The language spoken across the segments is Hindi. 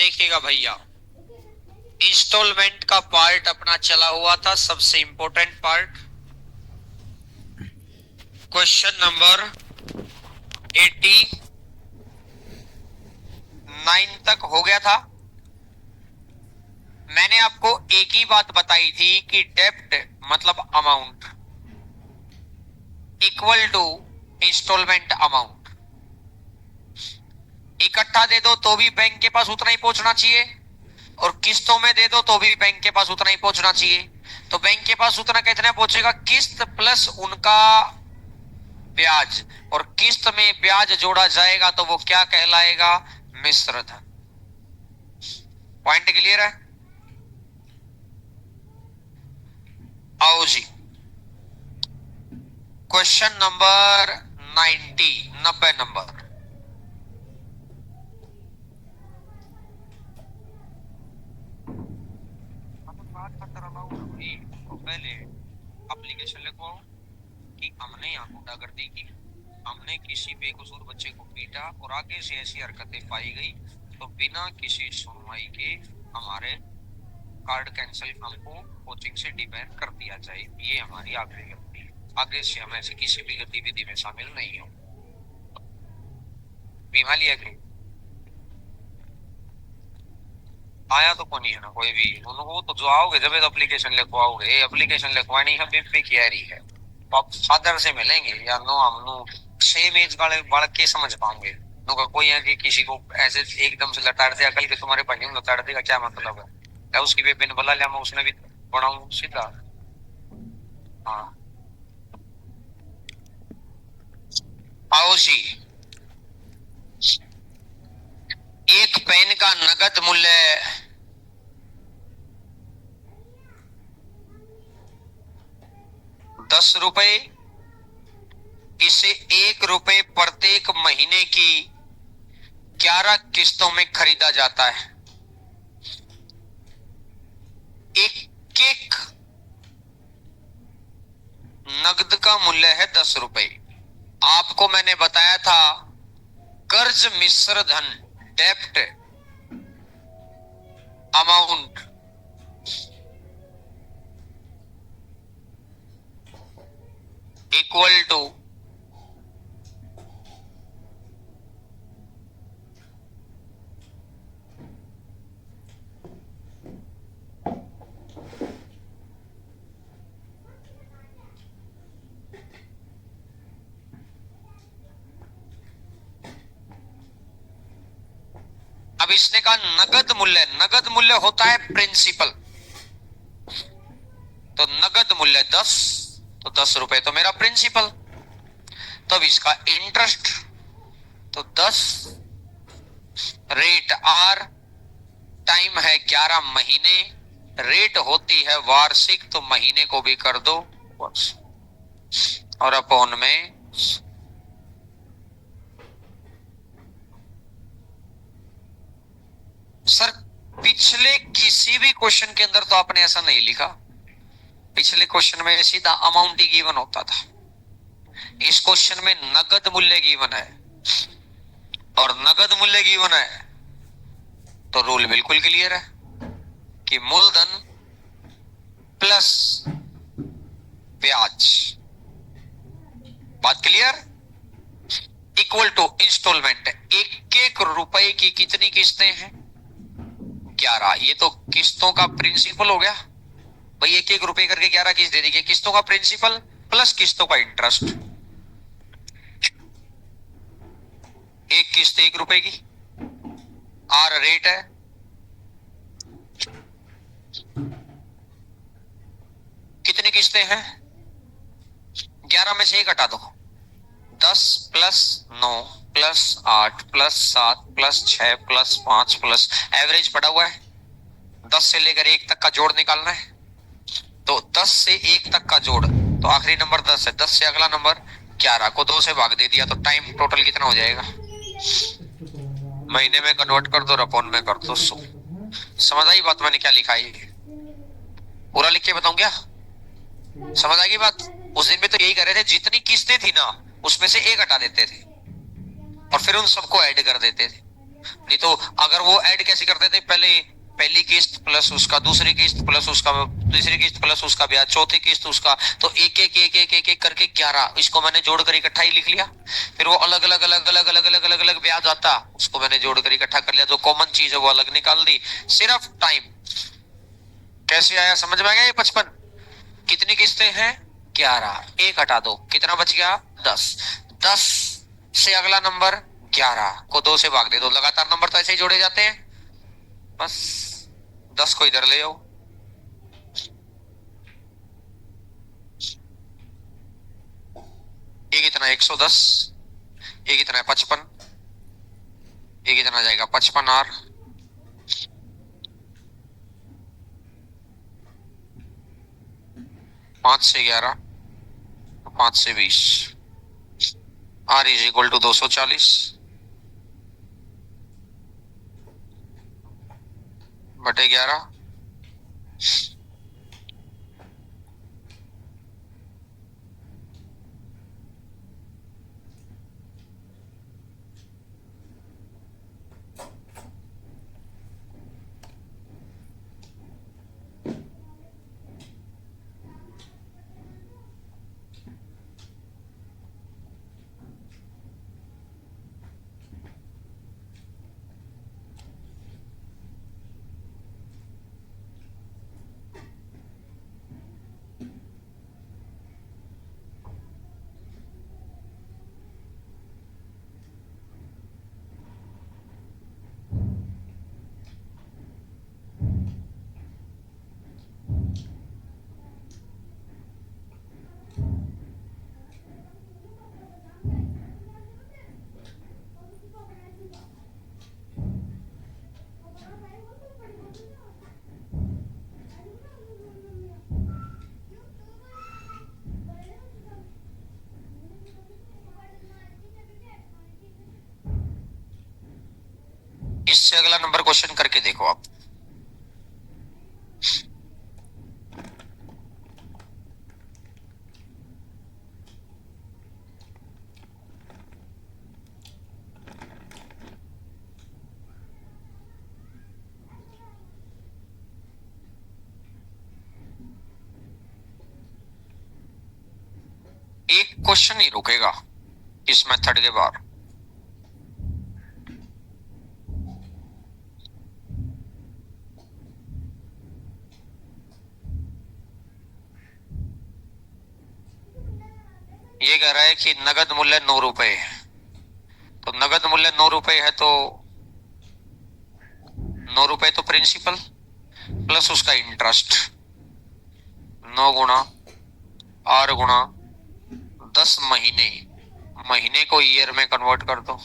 देखिएगा भैया, इंस्टॉलमेंट का पार्ट अपना चला हुआ था, सबसे इंपॉर्टेंट पार्ट। क्वेश्चन नंबर 89 तक हो गया था। मैंने आपको एक ही बात बताई थी कि डेब्ट मतलब amount equal to instalment amount. इकट्ठा दे दो तो भी बैंक के पास उतना ही पहुंचना चाहिए, और किस्तों में दे दो तो भी बैंक के पास उतना ही पहुंचना चाहिए। तो बैंक के पास उतना कितना पहुंचेगा? किस्त प्लस उनका ब्याज, और किस्त में ब्याज जोड़ा जाएगा तो वो क्या कहलाएगा? मिश्र धन। पॉइंट क्लियर है? आओ जी, क्वेश्चन नंबर 90 नंबर। पहले एप्लीकेशन लिखवाओ कि हमने यहाँ गुंडागर्दी की, हमने किसी बेकसूर बच्चे को पीटा और आगे से ऐसी हरकतें पाई गई तो बिना किसी सुनवाई के हमारे कार्ड कैंसिल हमको कोचिंग से डिबैन कर दिया जाए। ये हमारी आखिरी गलती है, आगे से हम ऐसी किसी भी गतिविधि में शामिल नहीं हो। बीमा लिया कि आया तो कौन है ना कोई भी उनको, तो जो आओगे जब एप्लीकेशन लिखवाओगे, एप्लीकेशन लिखवानी है बीपी की है तो आप फादर से मिलेंगे या नो हम नो सेम एज वाले बढ़ के समझ पाओगे। नो का कोई है कि किसी को ऐसे एकदम से लताड़ दे, अकल के तुम्हारे भाई में लताड़ देगा, क्या मतलब है? क्या उसकी बेबे ने बुला लिया, मैं उसने भी पढ़ाऊं सीधा? हाँ आओ जी, एक पेन का नगद मूल्य 10 रुपए, इसे 1 रुपए प्रत्येक महीने की 11 किस्तों में खरीदा जाता है। एक एक नगद का मूल्य है 10 रुपए। आपको मैंने बताया था कर्ज मिश्र धन डेब्ट अमाउंट इक्वल टू अब इसने कहा नगद मूल्य, नगद मूल्य होता है प्रिंसिपल, तो नगद मूल्य 10, तो 10 रुपए तो मेरा प्रिंसिपल। तब इसका इंटरेस्ट तो 10, रेट आर, टाइम है 11 महीने, रेट होती है वार्षिक, तो महीने को भी कर दो वर्ष, और अपॉन में सर पिछले किसी भी क्वेश्चन के अंदर तो आपने ऐसा नहीं लिखा। पिछले क्वेश्चन में सीधा अमाउंट ही गिवन होता था, इस क्वेश्चन में नगद मूल्य गिवन है, और नगद मूल्य गिवन है तो रूल बिल्कुल क्लियर है कि मूलधन प्लस ब्याज, बात क्लियर, इक्वल टू इंस्टॉलमेंट। एक एक रुपए की कितनी किस्तें हैं? 11। ये तो किस्तों का प्रिंसिपल हो गया भाई, एक एक रुपए करके 11 किस्त दे दी, किस्तों का प्रिंसिपल प्लस किस्तों का इंटरेस्ट। एक किस्त 1 रुपए की, आर रेट है, कितनी किस्तें हैं? 11 में से 1 हटा दो, 10 plus 9 plus 8 plus 7 plus 6 plus 5 plus average पड़ा हुआ है, 10 से लेकर 1 तक का जोड़ निकालना है। तो 10 से 1 तक का जोड़, तो आखिरी नंबर 10 है, 10 से अगला नंबर 11 को 2 से भाग दे दिया, तो टाइम टोटल कितना हो जाएगा? महीने में कन्वर्ट कर दो, अपॉन में कर दो 100। समझ आई बात मैंने क्या लिखा है? पूरा लिख के बताऊं क्या? समझ आ गई बात? उस दिन में तो यही कर रहे थे, जितनी किस्तें थी ना उसमें से 1 हटा देते थे और फिर उन सबको ऐड कर देते थे। नहीं तो अगर वो ऐड कैसे करते थे, पहले पहली किस्त प्लस उसका, दूसरी किस्त प्लस उसका, तीसरी किस्त प्लस उसका ब्याज, चौथी किस्त उसका, तो एक एक एक एक एक एक करके 11, इसको मैंने जोड़कर इकट्ठा ही लिख लिया। फिर वो अलग अलग अलग अलग अलग अलग अलग अलग ब्याज आता, उसको मैंने जोड़कर इकट्ठा कर लिया, जो कॉमन चीज है वो अलग निकाल दी। सिर्फ टाइम। कैसे आया, समझ में आ गया ये 55? कितनी किस्तें हैं? 11। एक हटा दो, कितना बच गया? 10। 10 से अगला नंबर 11 को 2 से भाग दे दो, लगातार नंबर तो ऐसे ही जोड़े जाते हैं। बस 10 को इधर ले आओ, ये कितना 110, ये कितना है 55, ये कितना जाएगा 55 और 5 से 11, 5 से 20, आर इज इक्वल टू 240 बटे 11। इससे अगला नंबर क्वेश्चन करके देखो आप। एक क्वेश्चन ही रुकेगा इस मेथड के बाद। ये कह रहा है कि नगद मूल्य 9 रुपए, तो नगद मूल्य 9 रुपए है तो 9 रुपए तो प्रिंसिपल प्लस उसका इंटरेस्ट, 9 गुणा 8 गुणा 10 महीने, महीने को ईयर में कन्वर्ट कर दो,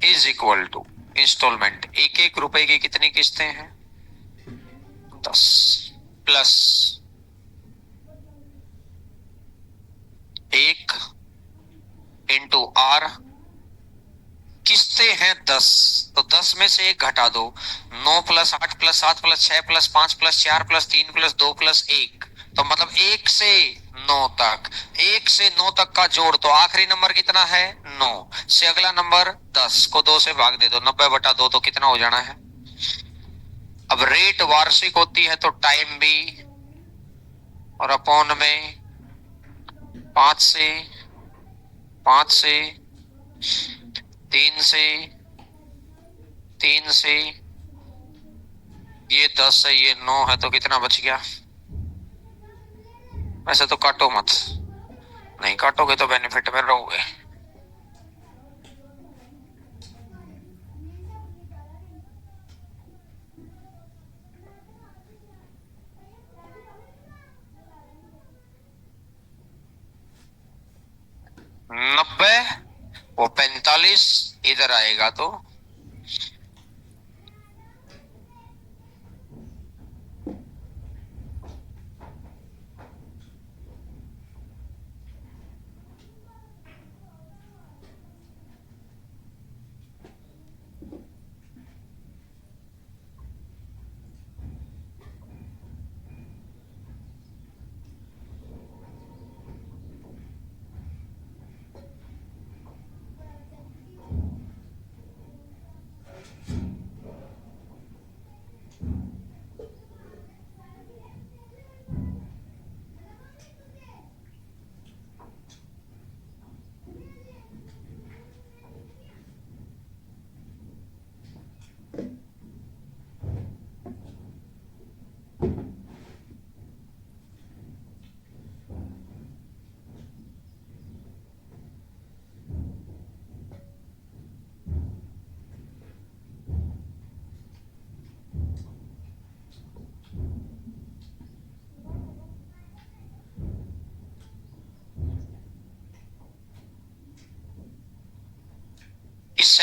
इज इक्वल टू इंस्टॉलमेंट। एक एक रुपए की कितनी किस्तें हैं? 10 प्लस 1 इंटू आर, किस्तें हैं 10, तो 10 में से 1 घटा दो, 9 plus 8 plus 7 plus 6 plus 5 plus 4 plus 3 plus 2 plus 1, तो मतलब 1 से 9 तक, 1 से 9 तक का जोड़, तो आखिरी नंबर कितना है? 9 से अगला नंबर 10 को 2 से भाग दे दो, 90 बटा 2, तो कितना हो जाना है? अब रेट वार्षिक होती है तो टाइम भी, और अपॉन में 5 से 5 से 3 से 3 से, ये 10 है ये 9 है, तो कितना बच गया? वैसे तो काटो मत, नहीं काटोगे तो बेनिफिट में रहोगे। नब्बे, वो 45 इधर आएगा तो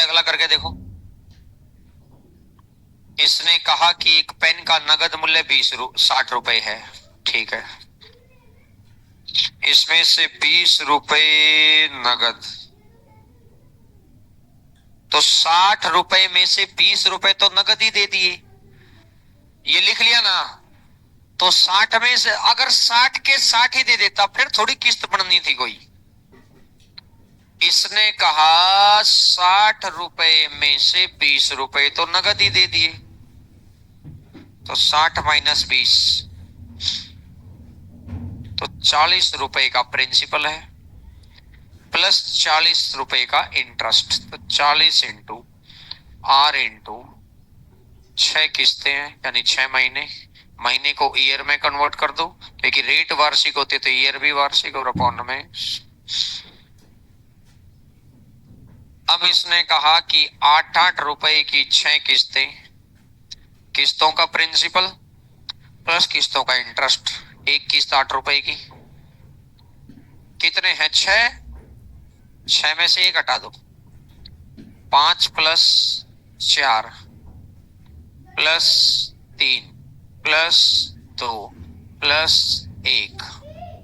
अगला करके देखो। इसने कहा कि एक पेन का नगद मूल्य 60 रुपए है, ठीक है। इसमें से 20 रुपए नगद, तो 60 रुपए में से 20 रुपए तो नगद ही दे दिए, ये लिख लिया ना। तो 60 में से अगर 60 के 60 ही दे देता फिर थोड़ी किस्त बननी थी कोई। इसने कहा 60 रुपए में से 20 रुपए तो नगद ही दे दिए, तो 60 माइनस 20, तो 40 रुपए का प्रिंसिपल है प्लस 40 रुपए का इंटरेस्ट, तो 40 इंटू आर इंटू 6 किस्तें हैं यानी 6 महीने। महीने को ईयर में कन्वर्ट कर दो, क्योंकि रेट वार्षिक होते तो ईयर भी वार्षिक और अपॉन में। अब इसने कहा कि 8-8 रुपए की 6 किस्तें, किस्तों का प्रिंसिपल प्लस किस्तों का इंटरेस्ट। एक किस्त 8 रुपए की, कितने हैं 6, 6 में से 1 हटा दो, 5 प्लस 4 प्लस 3 प्लस 2 प्लस 1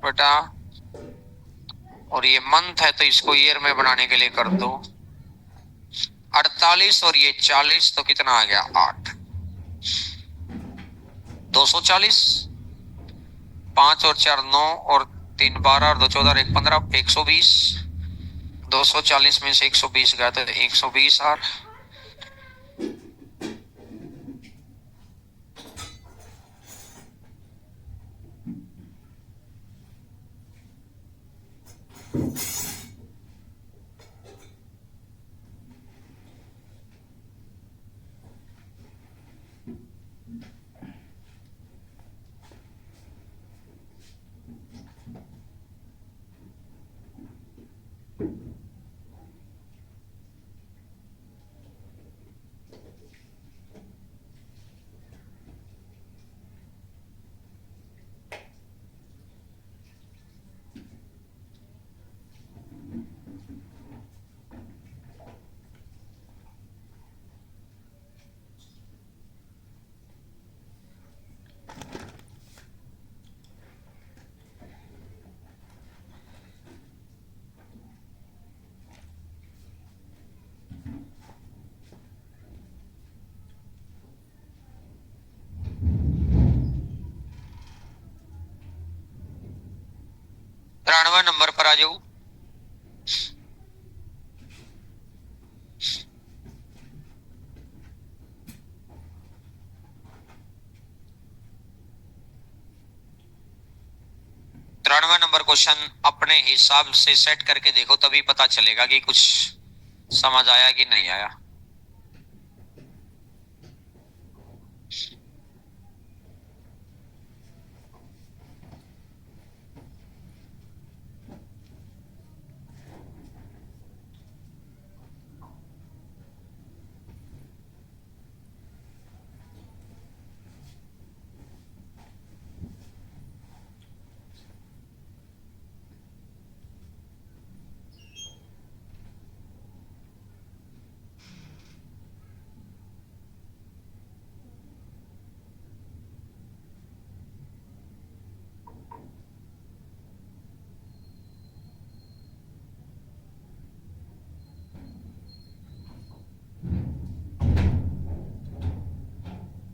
बटा, और ये मंथ है तो इसको ईयर में बनाने के लिए कर दो 48 और ये 40, तो कितना आ गया 8, 240, 5 और 4 9 और 3 12 और 2 14 और 1 15, 120, 240 में से 120 गया तो 120 आर। नंबर पर आ जाओ। नंबर क्वेश्चन अपने हिसाब से सेट करके देखो, तभी पता चलेगा कि कुछ समझ आया कि नहीं आया।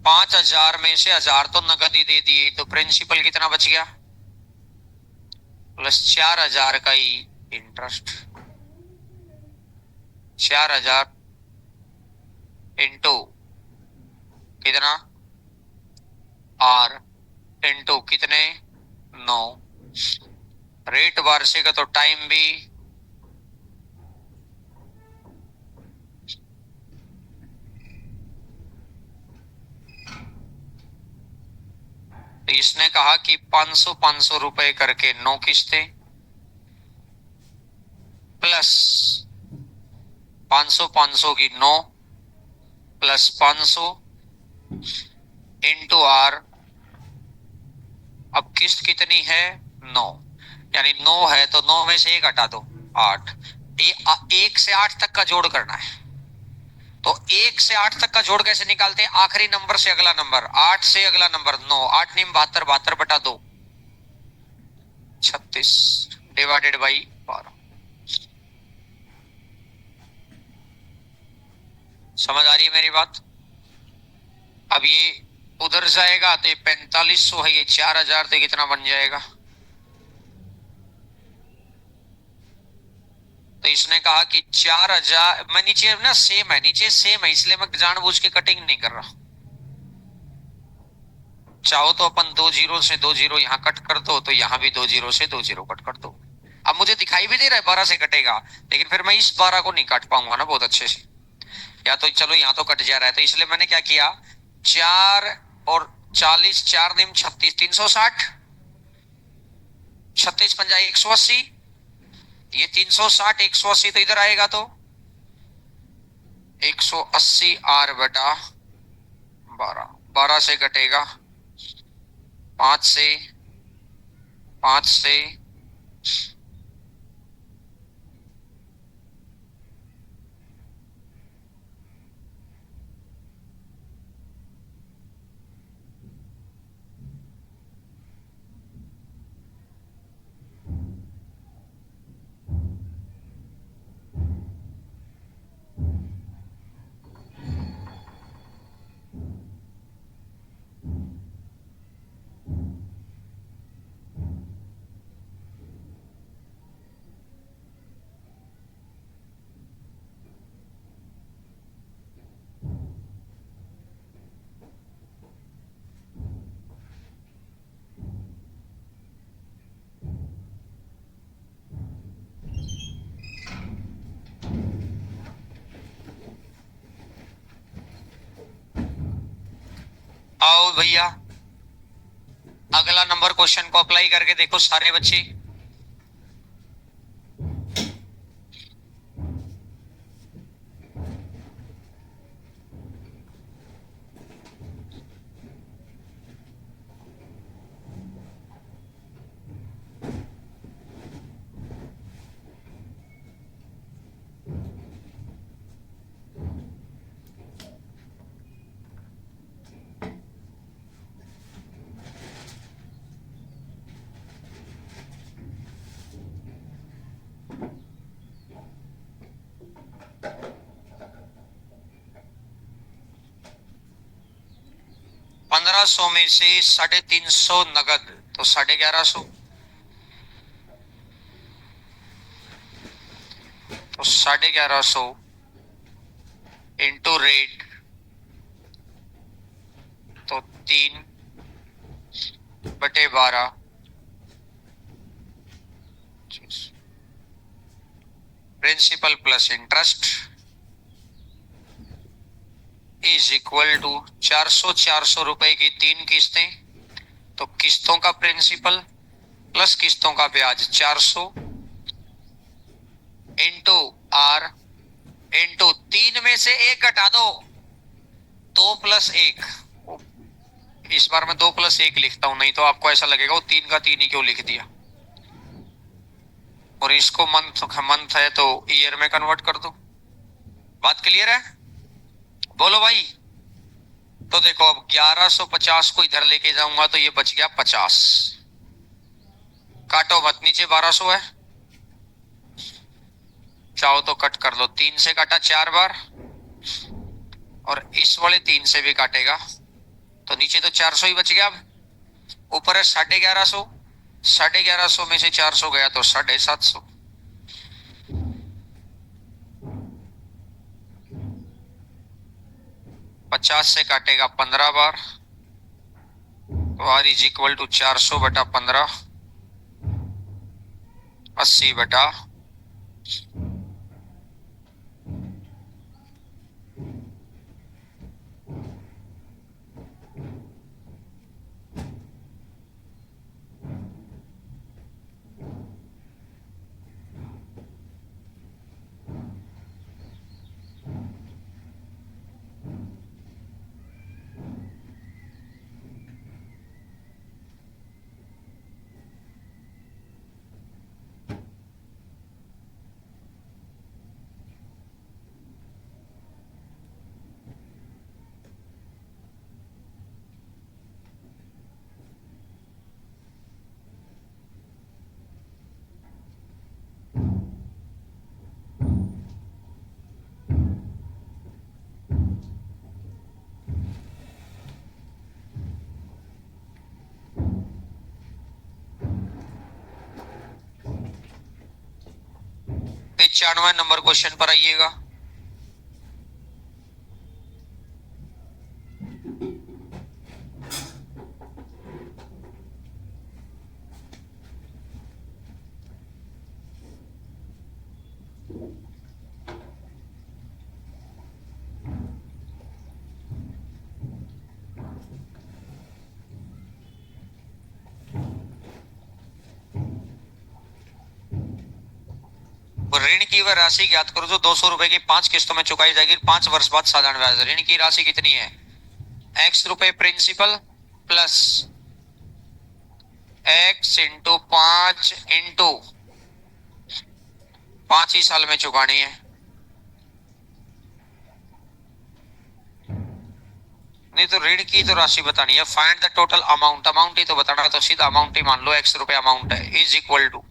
5,000 में से 1,000 तो नगद ही दे दिए, तो प्रिंसिपल कितना बच गया प्लस 4,000 का ही इंटरेस्ट। 4,000 इंटू कितना आर इंटू कितने 9, रेट वार्षिक का तो टाइम भी तो इसने कहा कि 500 रुपए करके 9 किस्तें प्लस 500 की 9 प्लस 500 इंटू आर। अब किस्त कितनी है 9, यानी 9 है तो 9 में से 1 हटा दो 8, 1 से 8 तक का जोड़ करना है। तो 1 से 8 तक का जोड़ कैसे निकालते हैं? आखिरी नंबर से अगला नंबर, 8 से अगला नंबर 9, 8 नीम 72, 72 बटा 2 36 डिवाइडेड बाई 12। समझ आ रही है मेरी बात? अब ये उधर जाएगा तो ये 4500 है, ये 4000 तो कितना बन जाएगा? तो इसने कहा कि 4000, मैं नीचे ना सेम है, नीचे सेम है, इसलिए मैं जानबूझ के कटिंग नहीं कर रहा। चाहो तो अपन 2 जीरो से 2 जीरो यहां कट कर दो, तो यहां भी 2 जीरो से 2 जीरो कट कर दो। अब मुझे दिखाई भी दे रहा है 12 से कटेगा, लेकिन फिर मैं इस 12 को नहीं काट पाऊंगा ना बहुत अच्छे से। या तो चलो यहाँ तो कट जा रहा है, तो इसलिए मैंने क्या किया, 4 और 40, 4 निम 36, 360, 36 पंजा 180, ये 360 180 तो इधर आएगा तो 180 आर बटा 12, 12 से कटेगा 5 से, 5 से, आओ भैया अगला नंबर क्वेश्चन को अप्लाई करके देखो सारे बच्चे। 1500 में से 350 नगद, तो 1150, तो 1150 इंटू रेट, तो 3/12 principal plus interest is equal to 400 रुपए की 3 किस्तें, तो किस्तों का प्रिंसिपल प्लस किस्तों का ब्याज 400 इंटू आर इंटू 3 में से 1 घटा दो, 2 + 1। इस बार मैं 2 + 1 लिखता हूं, नहीं तो आपको ऐसा लगेगा वो 3 का 3 ही क्यों लिख दिया। और इसको मंथ है तो ईयर में कन्वर्ट कर दो। बात क्लियर है? बोलो भाई। तो देखो अब 1150 को इधर लेके जाऊंगा तो ये बच गया 50, काटो मत, नीचे 1200 है, चाहो तो कट कर लो, 3 से काटा 4 बार, और इस वाले 3 से भी काटेगा तो नीचे तो 400 ही बच गया। अब ऊपर है 1150, 1150 में से 400 गया तो 750, 50 से काटेगा 15 बार, तो R is equal to 400/15, 80/, 95 number question पर आइएगा। ऋण की वह राशि ज्ञात करो जो 200 रुपए की 5 किस्तों में चुकाई जाएगी 5 वर्ष बाद साधारण ब्याज। ऋण की राशि कितनी है? x रुपए principal plus x into 5 into 5 ही साल में चुकानी है। नहीं तो ऋण की तो राशि बतानी है। Find the total amount, amount ही तो बताना है, तो सीधा अमाउंट ही मान लो। x रुपए अमाउंट है इज इक्वल टू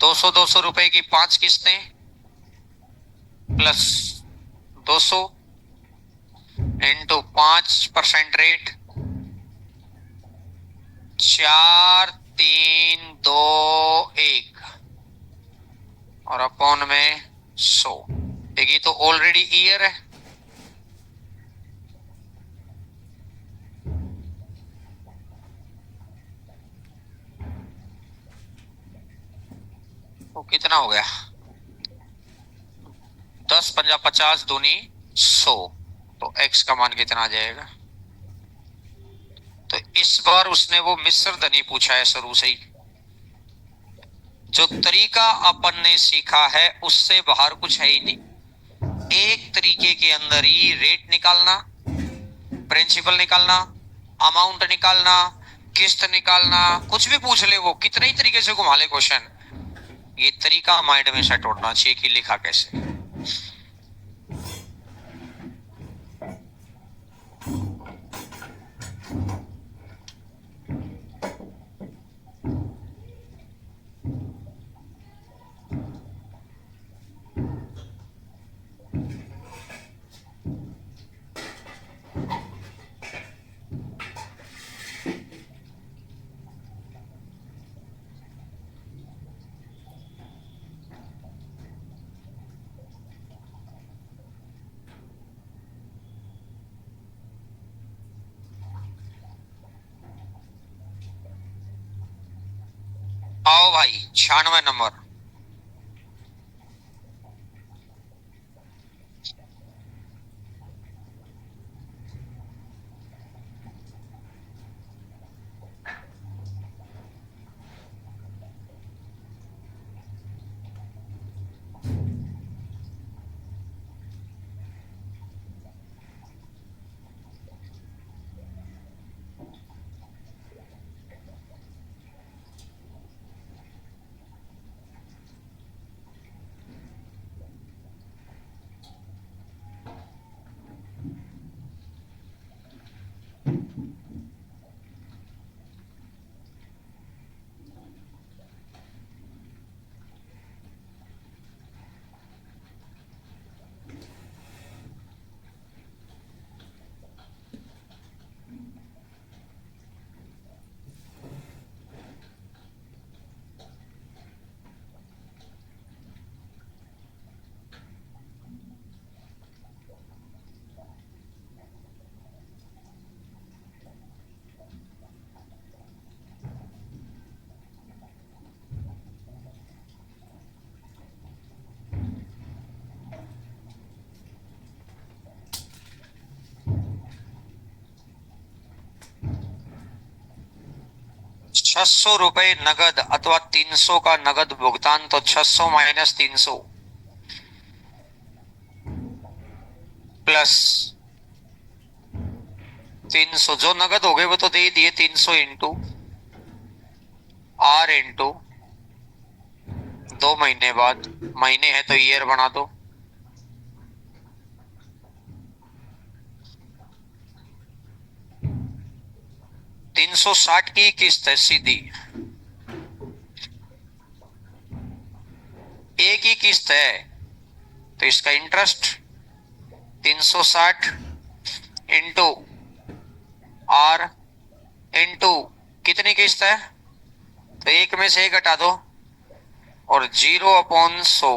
200 रुपए की 5 किस्तें प्लस 200 इंटू 5% रेट 4 3 2 1 और अपॉन में 100। ये तो ऑलरेडी ईयर है, तो कितना हो गया? 10 पंजा 50 दूनी 100, तो x का मान कितना आ जाएगा? तो इस बार उसने वो मिश्र धनी पूछा है शुरू से ही। जो तरीका अपन ने सीखा है उससे बाहर कुछ है ही नहीं। एक तरीके के अंदर ही रेट निकालना, प्रिंसिपल निकालना, अमाउंट निकालना, किस्त निकालना, कुछ भी पूछ ले वो कितने ही तरीके से घुमा ले क्वेश्चन, ये तरीका माइंड में सेट होना चाहिए कि लिखा कैसे। आओ भाई 96 नंबर। ₹600 नगद अथवा 300 का नगद भुगतान, तो 600 माइनस 300 प्लस 300 जो नगद हो गए वो तो दे दिए। 300 इंटू आर इंटू 2 महीने बाद, महीने है तो ईयर बना दो। ₹360 की किस्त है सीधी, एक ही किस्त है तो इसका इंटरेस्ट 360 इंटू आर इंटू कितनी किस्त है, तो एक में से एक घटा दो और 0/100।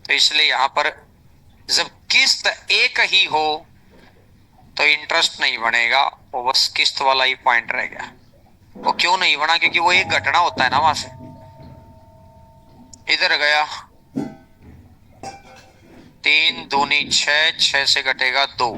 तो इसलिए यहां पर जब किस्त एक ही हो तो इंटरेस्ट नहीं बनेगा, वो बस किस्त वाला ही पॉइंट रह गया। वो क्यों नहीं बना? क्योंकि वो एक घटना होता है ना वहां से। इधर गया 3 दूनी 6, 6 से घटेगा 2।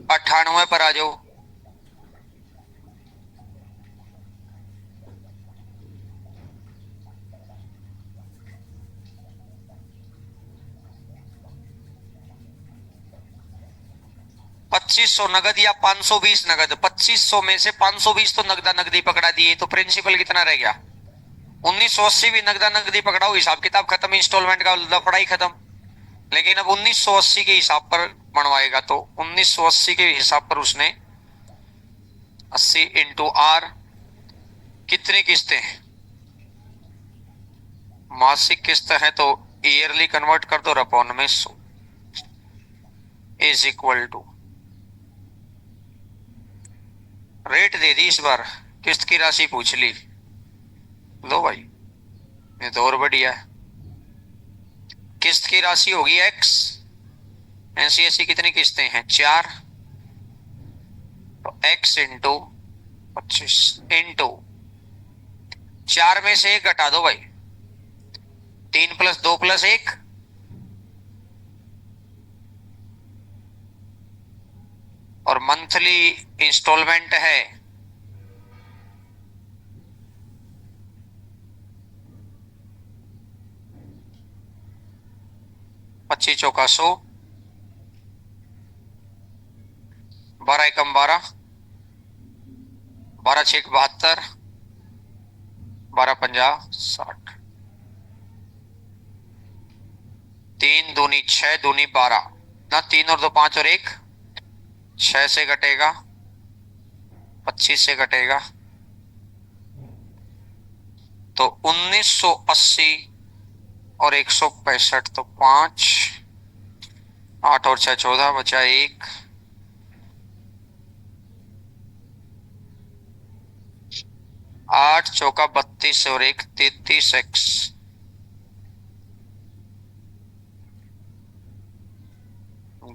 98 पर आ जाओ। $2500 नगद या 520 नगद? 2500 में से 520 तो नगदा नगदी पकड़ा दिए, तो प्रिंसिपल कितना रह गया? 1980 भी नगदा नगदी पकड़ाओ, हिसाब किताब खत्म, इंस्टॉलमेंट का लफड़ा खत्म। लेकिन अब 1980 के हिसाब पर बनवाएगा, तो 1980 के हिसाब पर उसने 80 इंटू आर, कितनी किस्तें हैं? मासिक किस्त है तो ईयरली कन्वर्ट कर दो, अपॉन में 100 इज इक्वल टू, रेट दे दी इस बार, किस्त की राशि पूछ ली। लो भाई, ये तो और बढ़िया है। किस्त की राशि होगी x, एनसीएससी कितनी किस्तें हैं? 4, तो x इंटू 25 इंटू 4 में से 1 घटा दो भाई, 3 + 2 + 1, और मंथली इंस्टॉलमेंट है 25 चौका 100, 12 एकम 12, 12 6 72, 12 50 60, 3 दूनी 6 दूनी 12 ना, 3 और 2 5 और 1 6 से घटेगा, 25 से घटेगा, तो 1980 और 165, तो 5, 8 और 6 14, बचा 1, 8 चौका 32 और 1 33x,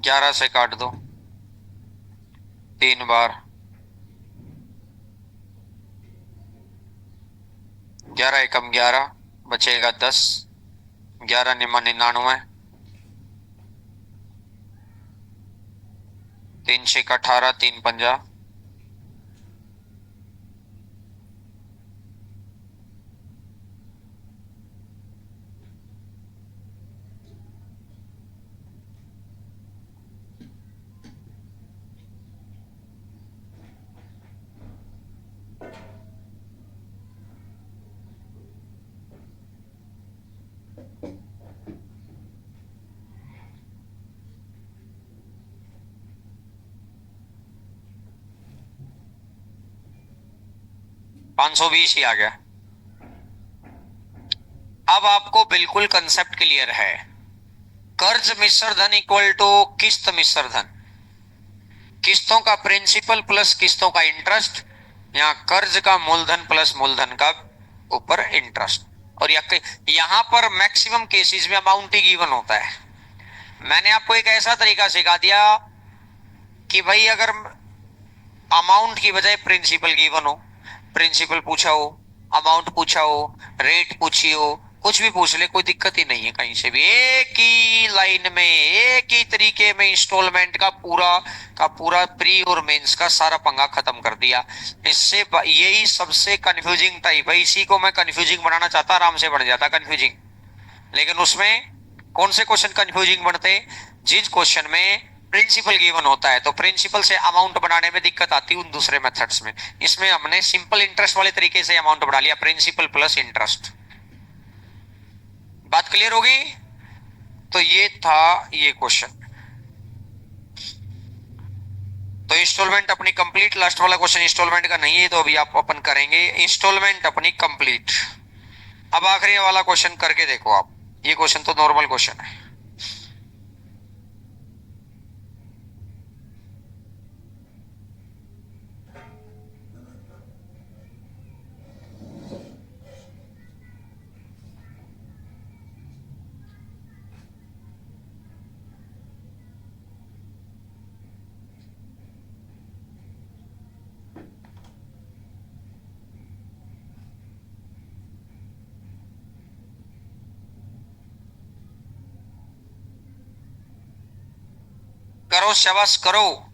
11 से काट दो 3 बार, 11 एकम 11, बचेगा 10, 11 निमा 99, 3 6 18, 3 50, $520 ही आ गया। अब आपको बिल्कुल कंसेप्ट क्लियर है। कर्ज मिश्र धन इक्वल टू किस्त मिश्र धन, किस्तों का प्रिंसिपल प्लस किस्तों का इंटरेस्ट, यहाँ कर्ज का मूलधन प्लस मूलधन का ऊपर इंटरेस्ट। और यहाँ पर मैक्सिमम केसेस में अमाउंट ही गिवन होता है। मैंने आपको एक ऐसा तरीका सिखा दिया कि भाई अगर अमाउंट की बजाय प्रिंसिपल गिवन हो, प्रिंसिपल पूछा हो, अमाउंट पूछा हो, रेट पूछी हो, कुछ भी पूछ ले, कोई दिक्कत ही नहीं है कहीं से भी। एक ही लाइन में, एक ही तरीके में इंस्टॉलमेंट का पूरा प्री और मेंस का सारा पंगा खत्म कर दिया। इससे यही सबसे कंफ्यूजिंग टाइप है, इसी को मैं कंफ्यूजिंग बनाना चाहता, आराम से बन जाता कंफ्यूजिंग। लेकिन उसमें कौन से क्वेश्चन कंफ्यूजिंग बनते? जिस क्वेश्चन में प्रिंसिपल गिवन होता है, तो प्रिंसिपल से अमाउंट बनाने में दिक्कत आती है उन दूसरे मेथड्स में। इसमें हमने सिंपल इंटरेस्ट वाले तरीके से अमाउंट बना लिया, प्रिंसिपल प्लस इंटरेस्ट। बात क्लियर होगी? तो ये था ये क्वेश्चन। तो इंस्टॉलमेंट अपनी कंप्लीट, लास्ट वाला क्वेश्चन इंस्टॉलमेंट का नहीं है, तो अभी आप अपन करेंगे इंस्टॉलमेंट अपनी कंप्लीट। अब आखिरी वाला क्वेश्चन करके देखो आप, ये क्वेश्चन तो नॉर्मल क्वेश्चन है। करो शाबाश करो।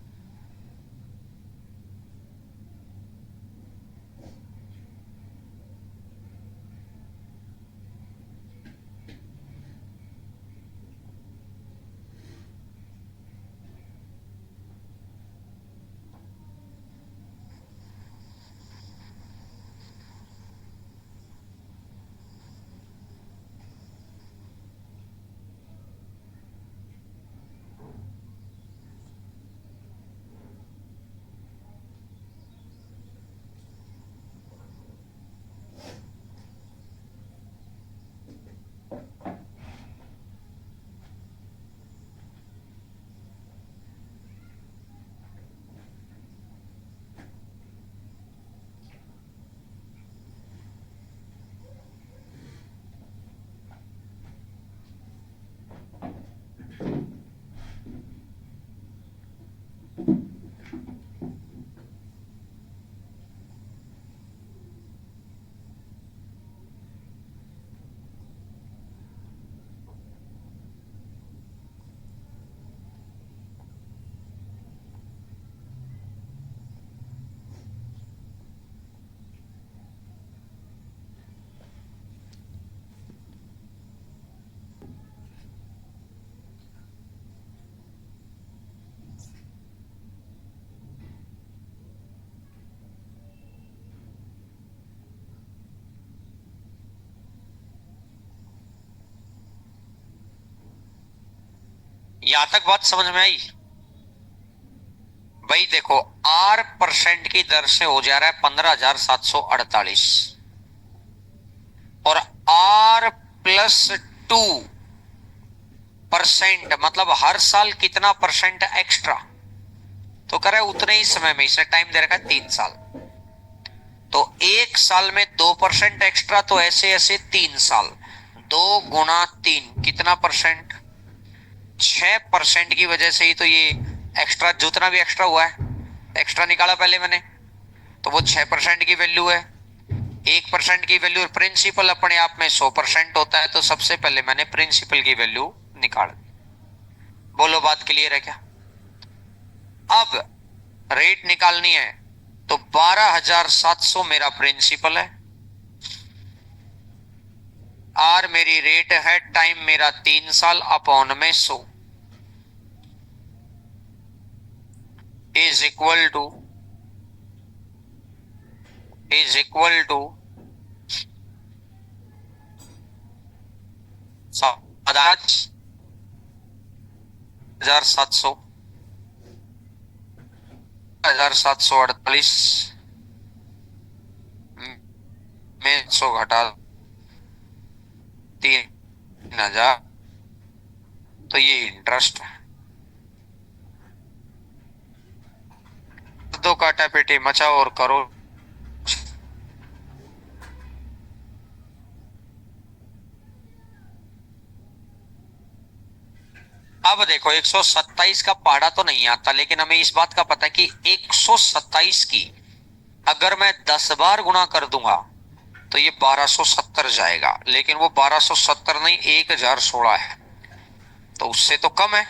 यहां तक बात समझ में आई? भाई देखो, R% की दर से हो जा रहा है 15,748, और R+2% मतलब हर साल कितना परसेंट एक्स्ट्रा, तो कर रहा है उतने ही समय में, इसने टाइम दे रखा है 3 साल। तो एक साल में 2% एक्स्ट्रा, तो ऐसे ऐसे 3 साल, 2 × 3 कितना परसेंट? 6% की वजह से ही तो ये एक्स्ट्रा, जितना भी एक्स्ट्रा हुआ है, एक्स्ट्रा निकाला पहले मैंने, तो वो 6% की वैल्यू है। 1% की वैल्यू, प्रिंसिपल अपने आप में 100% होता है, तो सबसे पहले मैंने प्रिंसिपल की वैल्यू निकाल दी। बोलो बात क्लियर है क्या? अब रेट निकालनी है, तो 12,700 मेरा प्रिंसिपल है, आर मेरी रेट है, टाइम मेरा 3 साल, अपॉन में 100 इज इक्वल टू 1748 में 100 घटा 3,000, तो ये इंटरेस्ट है। दो काटा पेटी मचाओ और करो। अब देखो, 127 का पहाड़ा तो नहीं आता, लेकिन हमें इस बात का पता है कि 127 की अगर मैं 10 बार गुणा कर दूंगा तो ये 1270 जाएगा, लेकिन वो 1270 नहीं 1016 है, तो उससे तो कम है।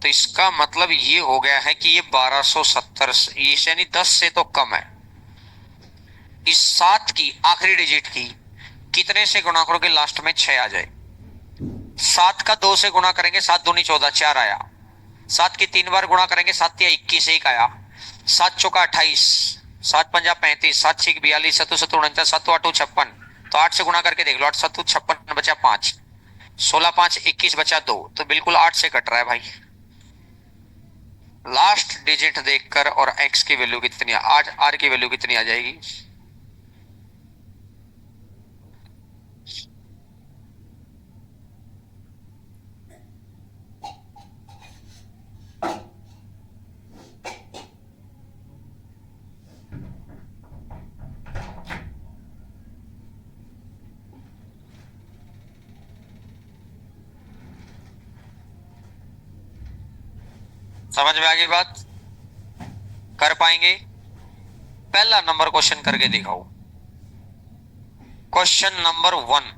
तो इसका मतलब ये हो गया है कि ये 1270 ये यानी 10 से तो कम है। इस 7 की आखिरी डिजिट की कितने से गुणा करोगे लास्ट में 6 आ जाए? 7 का 2 से गुणा करेंगे, 7 दूनी 14, 4 आया। 7 की 3 बार गुणा करेंगे, 7 या 21, 1 आया। 7 चौका 28, 7 पंजा 35, 7 छीक 42, 7 7 49, 7 8 56। तो 8 से गुणा करके देख लो, 8 7 56 बचा 5, 16 5 21 बचा 2, तो बिल्कुल 8 से कट रहा है भाई। लास्ट डिजिट देखकर और एक्स की वैल्यू कितनी, आज आर की वैल्यू कितनी आ जाएगी? समझ में आ गई बात? कर पाएंगे? पहला नंबर क्वेश्चन करके दिखाओ। क्वेश्चन नंबर 1,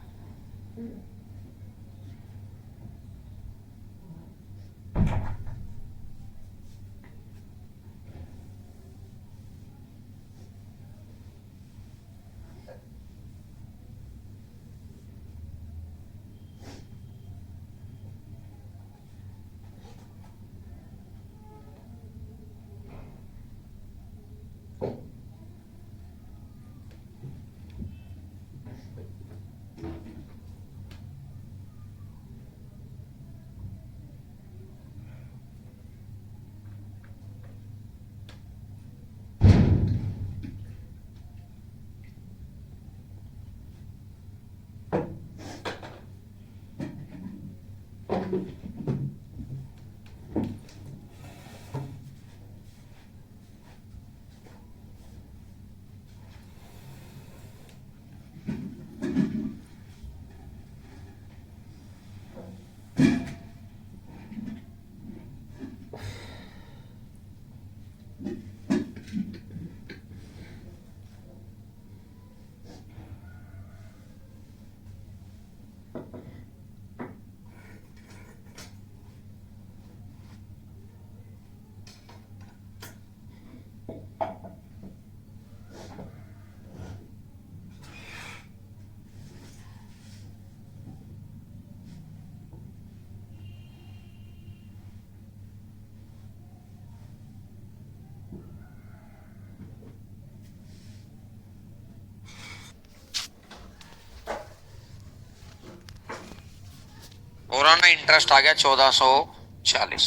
पुराना इंटरेस्ट आ गया 1440,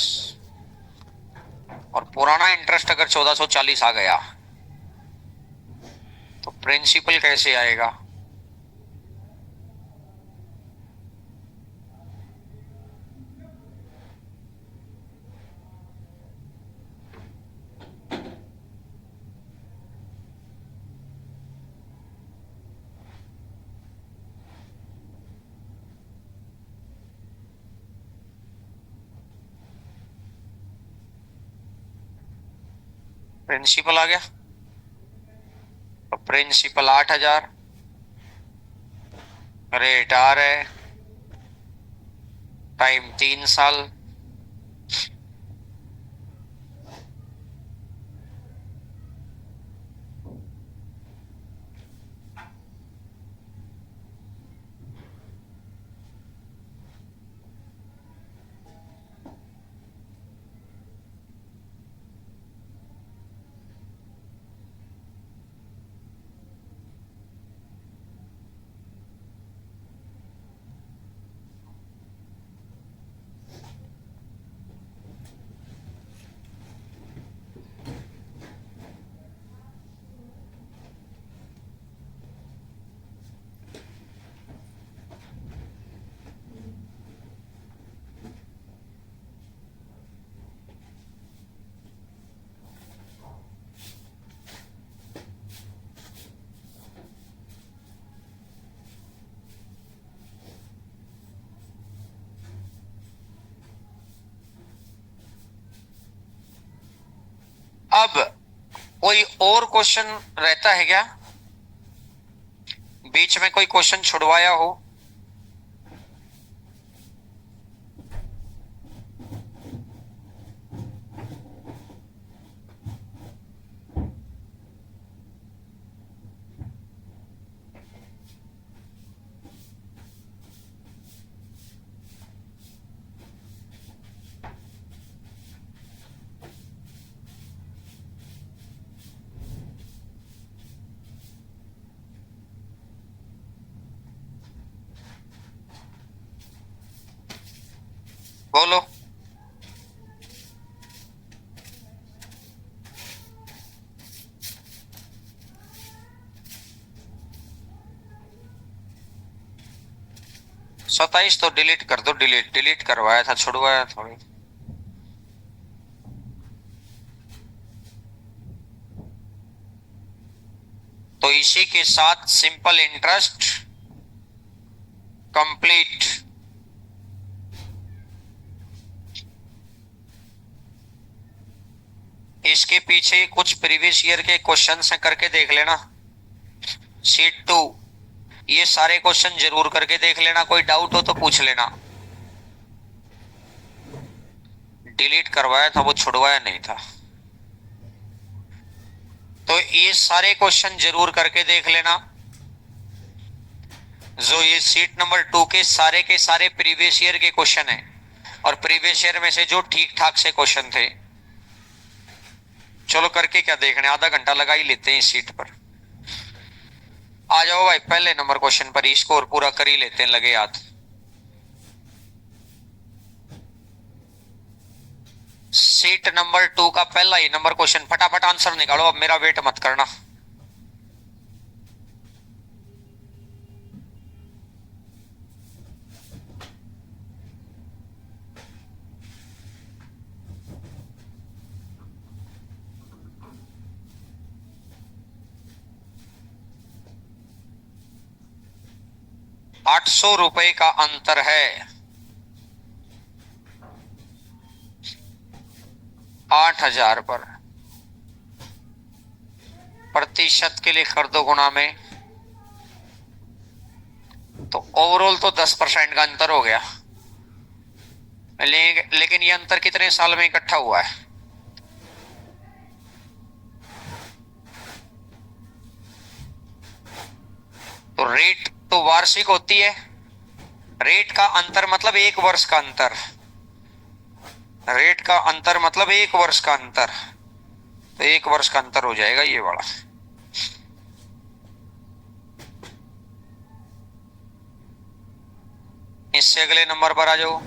और पुराना इंटरेस्ट अगर 1440 आ गया तो प्रिंसिपल कैसे आएगा? प्रिंसिपल आ गया, तो प्रिंसिपल 8000, रेट आर है, टाइम 3 साल, अब कोई और क्वेश्चन रहता है क्या? बीच में कोई क्वेश्चन छुड़वाया हो? बोलो। सताइस तो डिलीट कर दो, डिलीट डिलीट करवाया था, छुड़वाया थोड़ी। तो इसी के साथ सिंपल इंटरेस्ट कंप्लीट। इसके पीछे कुछ प्रीवियस ईयर के क्वेश्चंस हैं, करके देख लेना। शीट 2 ये सारे क्वेश्चन जरूर करके देख लेना, कोई डाउट हो तो पूछ लेना। डिलीट करवाया था वो, छुड़वाया नहीं था। तो ये सारे क्वेश्चन जरूर करके देख लेना। जो ये शीट नंबर 2 के सारे प्रीवियस ईयर के क्वेश्चन हैं, और प्रीवियस ईयर में से जो ठीक ठाक से क्वेश्चन थे। चलो करके क्या देखने, आधा घंटा लगा ही लेते हैं इस शीट पर। आ जाओ भाई, पहले नंबर क्वेश्चन पर ही स्कोर पूरा कर ही लेते हैं, लगे हाथ। शीट नंबर 2 का पहला ही नंबर क्वेश्चन, फटाफट आंसर निकालो, अब मेरा वेट मत करना। ₹800 का अंतर है 8,000 पर। प्रतिशत के लिए कर दो गुणा में, तो ओवरऑल तो 10% का अंतर हो गया। लेकिन ये अंतर कितने साल में इकट्ठा हुआ है? तो रेट तो वार्षिक होती है। रेट का अंतर मतलब 1 वर्ष का अंतर। रेट का अंतर मतलब 1 वर्ष का अंतर, तो 1 वर्ष का अंतर हो जाएगा ये वाला। इससे अगले नंबर पर आ जाओ।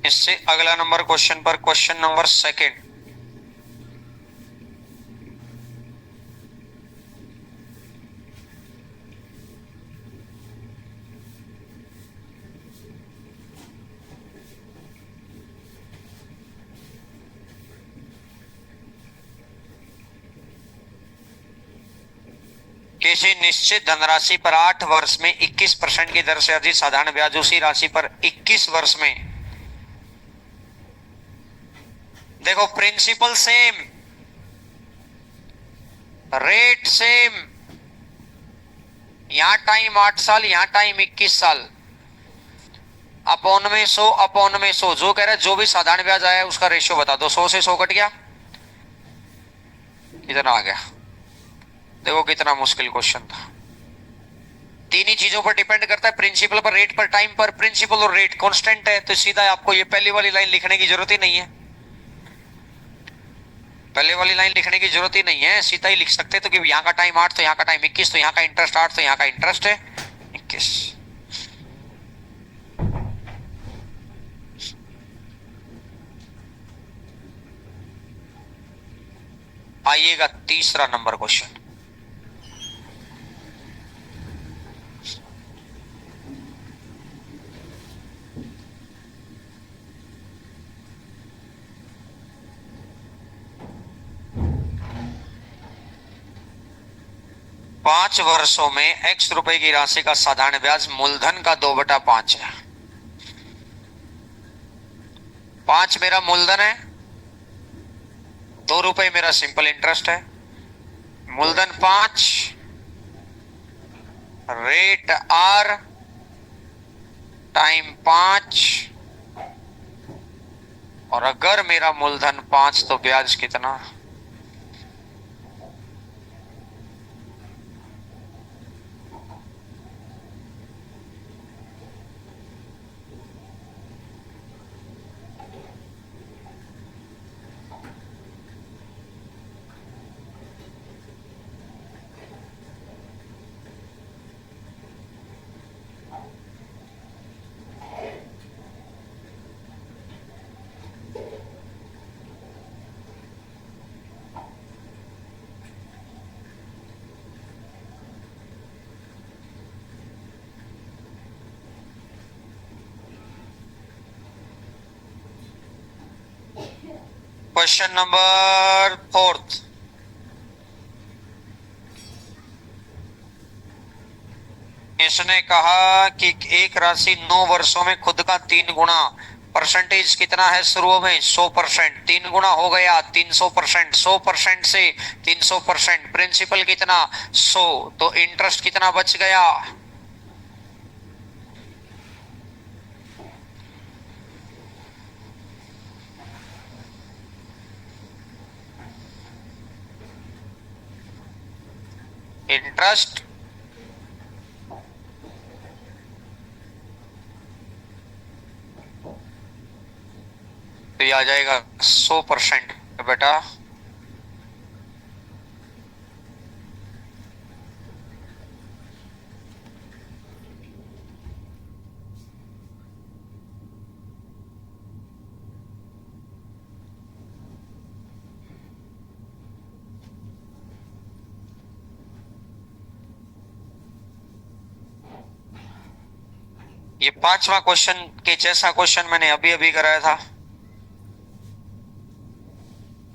इससे अगला नंबर क्वेश्चन पर, क्वेश्चन नंबर 2। किसी निश्चित धनराशि पर 8 वर्ष में 21% की दर से अधिक साधारण ब्याज उसी राशि पर 21 वर्ष में। देखो प्रिंसिपल सेम, रेट सेम, यहां टाइम 8 साल, यहां टाइम 21 साल। अपॉन में 100, अपॉन में 100, जो कह रहा है जो भी साधारण ब्याज आया उसका रेशियो बता दो। 100 से 100 कट गया, कितना आ गया? देखो कितना मुश्किल क्वेश्चन था। तीन ही चीजों पर डिपेंड करता है, प्रिंसिपल पर, रेट पर, टाइम पर। प्रिंसिपल और रेट कांस्टेंट है, तो सीधा आपको ये पहली वाली लाइन लिखने की जरूरत ही नहीं है। पहले वाली लाइन लिखने की जरूरत ही नहीं है, सीधा ही लिख सकते तो कि यहाँ का टाइम 8 तो यहाँ का टाइम 21, तो यहाँ का इंटरेस्ट 8 तो यहाँ का इंटरेस्ट है 21। आइएगा तीसरा नंबर क्वेश्चन। 5 वर्षों में x रुपए की राशि का साधारण ब्याज मूलधन का 2/5 है। 5 मेरा मूलधन है, 2 रुपए मेरा सिंपल इंटरेस्ट है। मूलधन 5, रेट R, टाइम 5, और अगर मेरा मूलधन 5 तो ब्याज कितना? Question number 4। इसने कहा कि एक राशि 9 वर्षों में खुद का 3 गुना, परसेंटेज कितना है शुरू में? 100%। 3 गुना हो गया 300%। 100% से 300%। प्रिंसिपल कितना? 100। तो इंटरेस्ट कितना बच गया? इंटरेस्ट तो ये आ जाएगा 100% बेटा। ये 5वां क्वेश्चन के जैसा क्वेश्चन मैंने अभी अभी कराया था,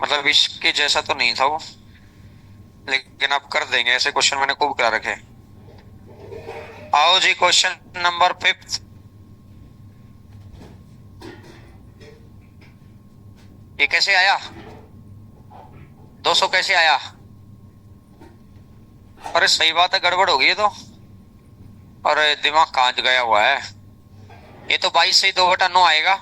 मतलब इसके जैसा तो नहीं था वो, लेकिन आप कर देंगे। ऐसे क्वेश्चन मैंने खूब करा रखे। आओ जी, क्वेश्चन नंबर 5। ये कैसे आया? 200 कैसे आया? अरे सही बात है, गड़बड़ हो गई है तो। अरे दिमाग कहाँ गया हुआ है? ये तो 22 से 2/9 आएगा।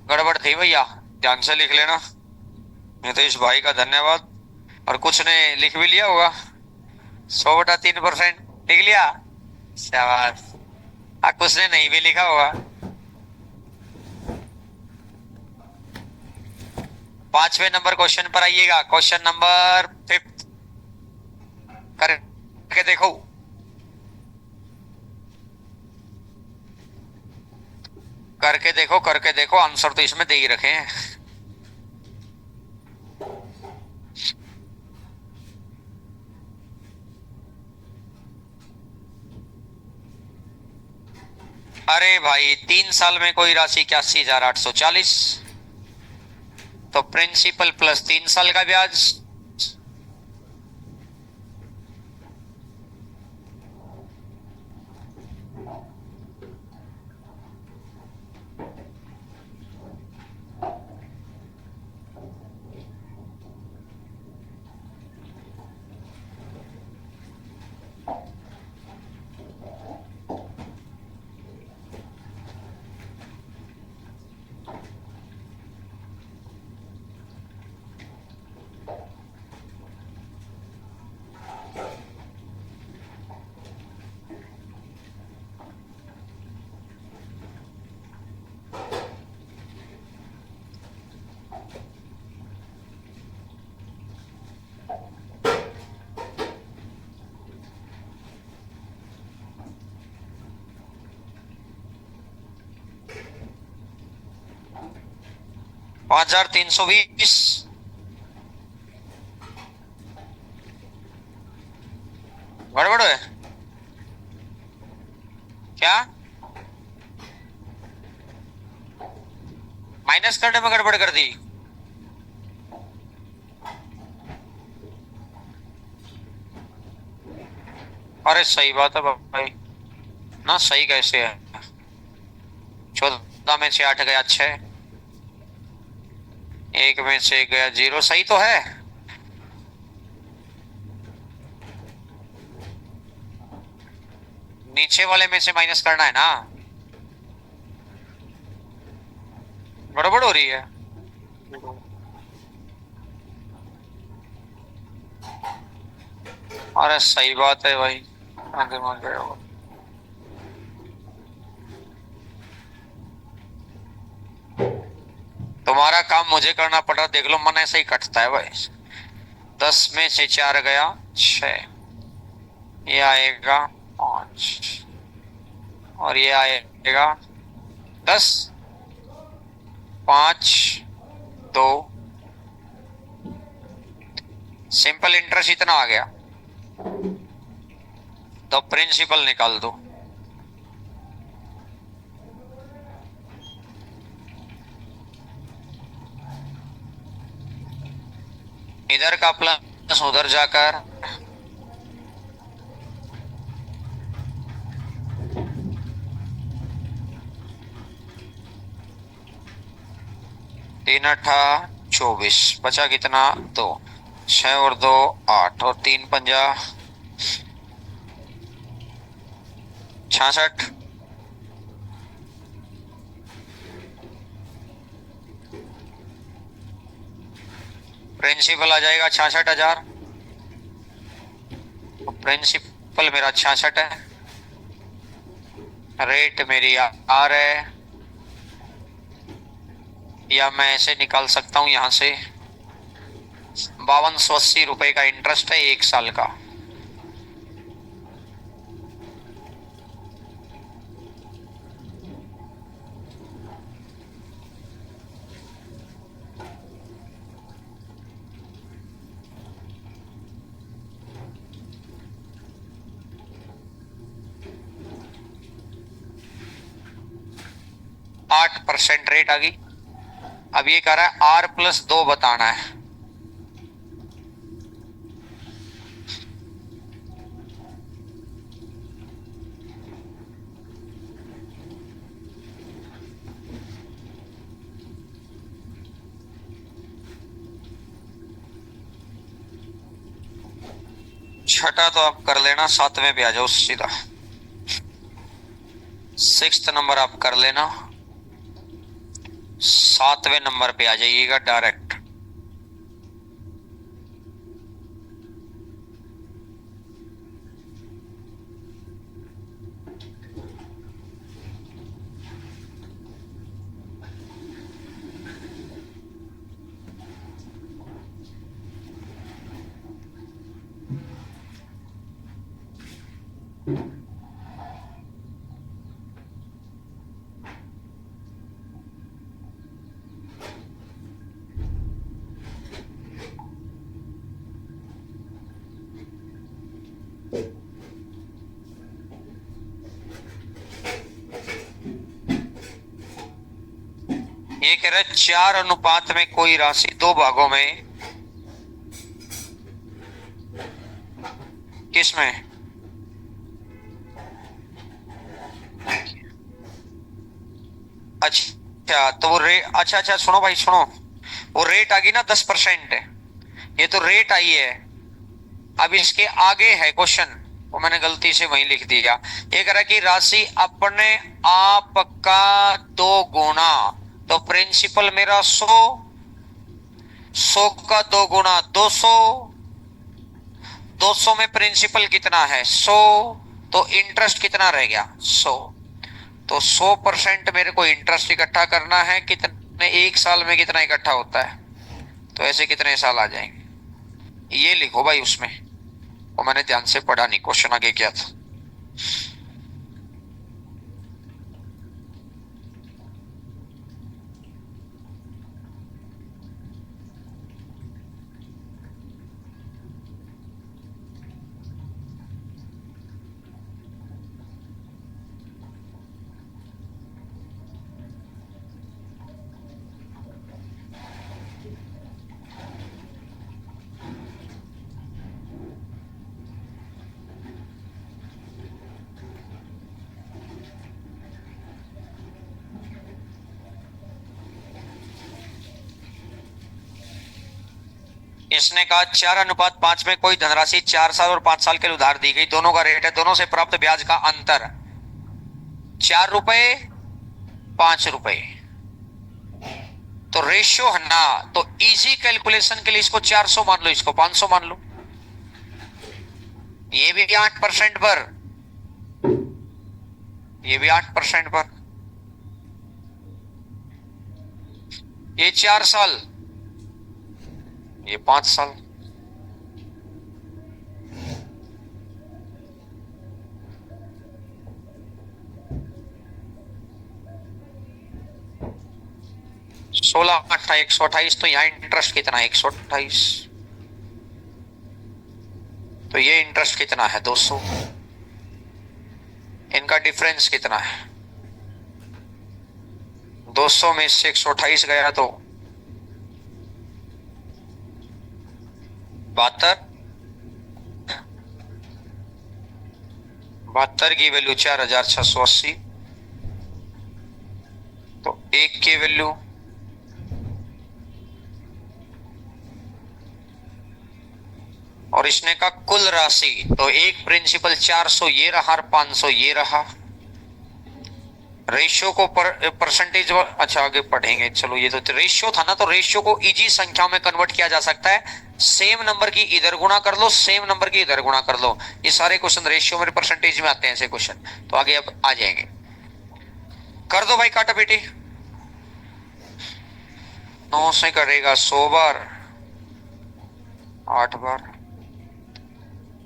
गड़बड़ थी भैया, ध्यान से लिख लेना। नहीं तो इस भाई का धन्यवाद। और कुछ ने लिख भी लिया होगा। 100/3% लिख लिया, शाबाश। कुछ ने नहीं भी लिखा होगा। 5वें नंबर क्वेश्चन पर आइएगा। क्वेश्चन नंबर 5 करके देखो। करके देखो, करके देखो, आंसर तो इसमें दे ही रखे हैं। अरे भाई 3 साल में कोई राशि 81,840, तो प्रिंसिपल प्लस 3 साल का ब्याज। पांच 5320। गड़बड़ है क्या? माइनस करने में गड़बड़ कर दी? अरे सही बात है भाई, ना सही कैसे है? 14 में से 8 गया 6, एक में से गया 0, सही तो है। नीचे वाले में से माइनस करना है ना, गड़बड़ हो रही है। अरे सही बात है भाई, आगे मान गए हो। तुम्हारा काम मुझे करना पड़ रहा, देख लो मन ऐसे ही कटता है भाई। 10 में से 4 गया 6, ये आएगा 5, और ये आएगा 10, 5, 2। सिंपल इंटरेस्ट इतना आ गया, तो प्रिंसिपल निकाल दो। इधर का प्लस उधर जाकर, तीन अठा 24, बचा कितना 2, 6 और 2 8, और 3 पंजा 66। प्रिंसिपल आ जाएगा 66,000, प्रिंसिपल मेरा 66 है, रेट मेरी आर है, या मैं ऐसे निकाल सकता हूं यहां से, 5280 रुपए का इंटरेस्ट है 1 साल का। आठ % रेट आ गई। अब ये कह रहा है R+2 बताना है। छठा तो आप कर लेना, 7वें पे आ जाओ सीधा। 6th नंबर आप कर लेना, 7वें नंबर पे आ जाइएगा डायरेक्ट। ये कह रहा है 4 अनुपात में कोई राशि 2 भागों में, किसमें? अच्छा तो वो रेट, अच्छा अच्छा सुनो भाई सुनो, वो रेट आ गई ना 10%, ये तो रेट आई है। अब इसके आगे है क्वेश्चन, वो मैंने गलती से वहीं लिख दिया। ये कह रहा है कि राशि अपने आप का 2 गुना, तो प्रिंसिपल मेरा 100, 100 का 2 गुना 200, 200 में प्रिंसिपल कितना है 100, तो इंटरेस्ट कितना रह गया 100। तो 100% मेरे को इंटरेस्ट इकट्ठा करना है, कितने 1 साल में कितना इकट्ठा होता है, तो ऐसे कितने साल आ जाएंगे ये लिखो भाई उसमें। वो मैंने ध्यान से पढ़ा नहीं, क्वेश्चन आगे क्या था। इसने कहा 4:5 में कोई धनराशि 4 साल और 5 साल के लिए उधार दी गई, दोनों का रेट है, दोनों से प्राप्त ब्याज का अंतर 4 रुपए 5 रुपए। तो रेशियो है ना, तो इजी कैलकुलेशन के लिए इसको 400 मान लो, इसको 500 मान लो। ये भी 8% पर, ये भी 8% पर। ये 4 साल, ये 5 साल। सोलह 128, तो यहां इंटरेस्ट कितना है 128, तो ये इंटरेस्ट कितना है 200। इनका डिफरेंस कितना है 200 में से 128 गया तो 72 की वैल्यू 4680, तो एक की वैल्यू और इसने का कुल राशि, तो एक प्रिंसिपल 400 ये रहा और 500 ये रहा। रेशियो को परसेंटेज, अच्छा आगे पढ़ेंगे, चलो ये तो रेशियो था ना, तो रेशियो को इजी संख्या में कन्वर्ट किया जा सकता है। सेम नंबर की इधर गुणा कर लो, सेम नंबर की इधर गुणा कर लो। ये सारे क्वेश्चन रेशियो में परसेंटेज में आते हैं ऐसे क्वेश्चन, तो आगे अब आ जाएंगे। कर दो भाई काटा बेटी, 9 से करेगा 100 बार, 8 बार,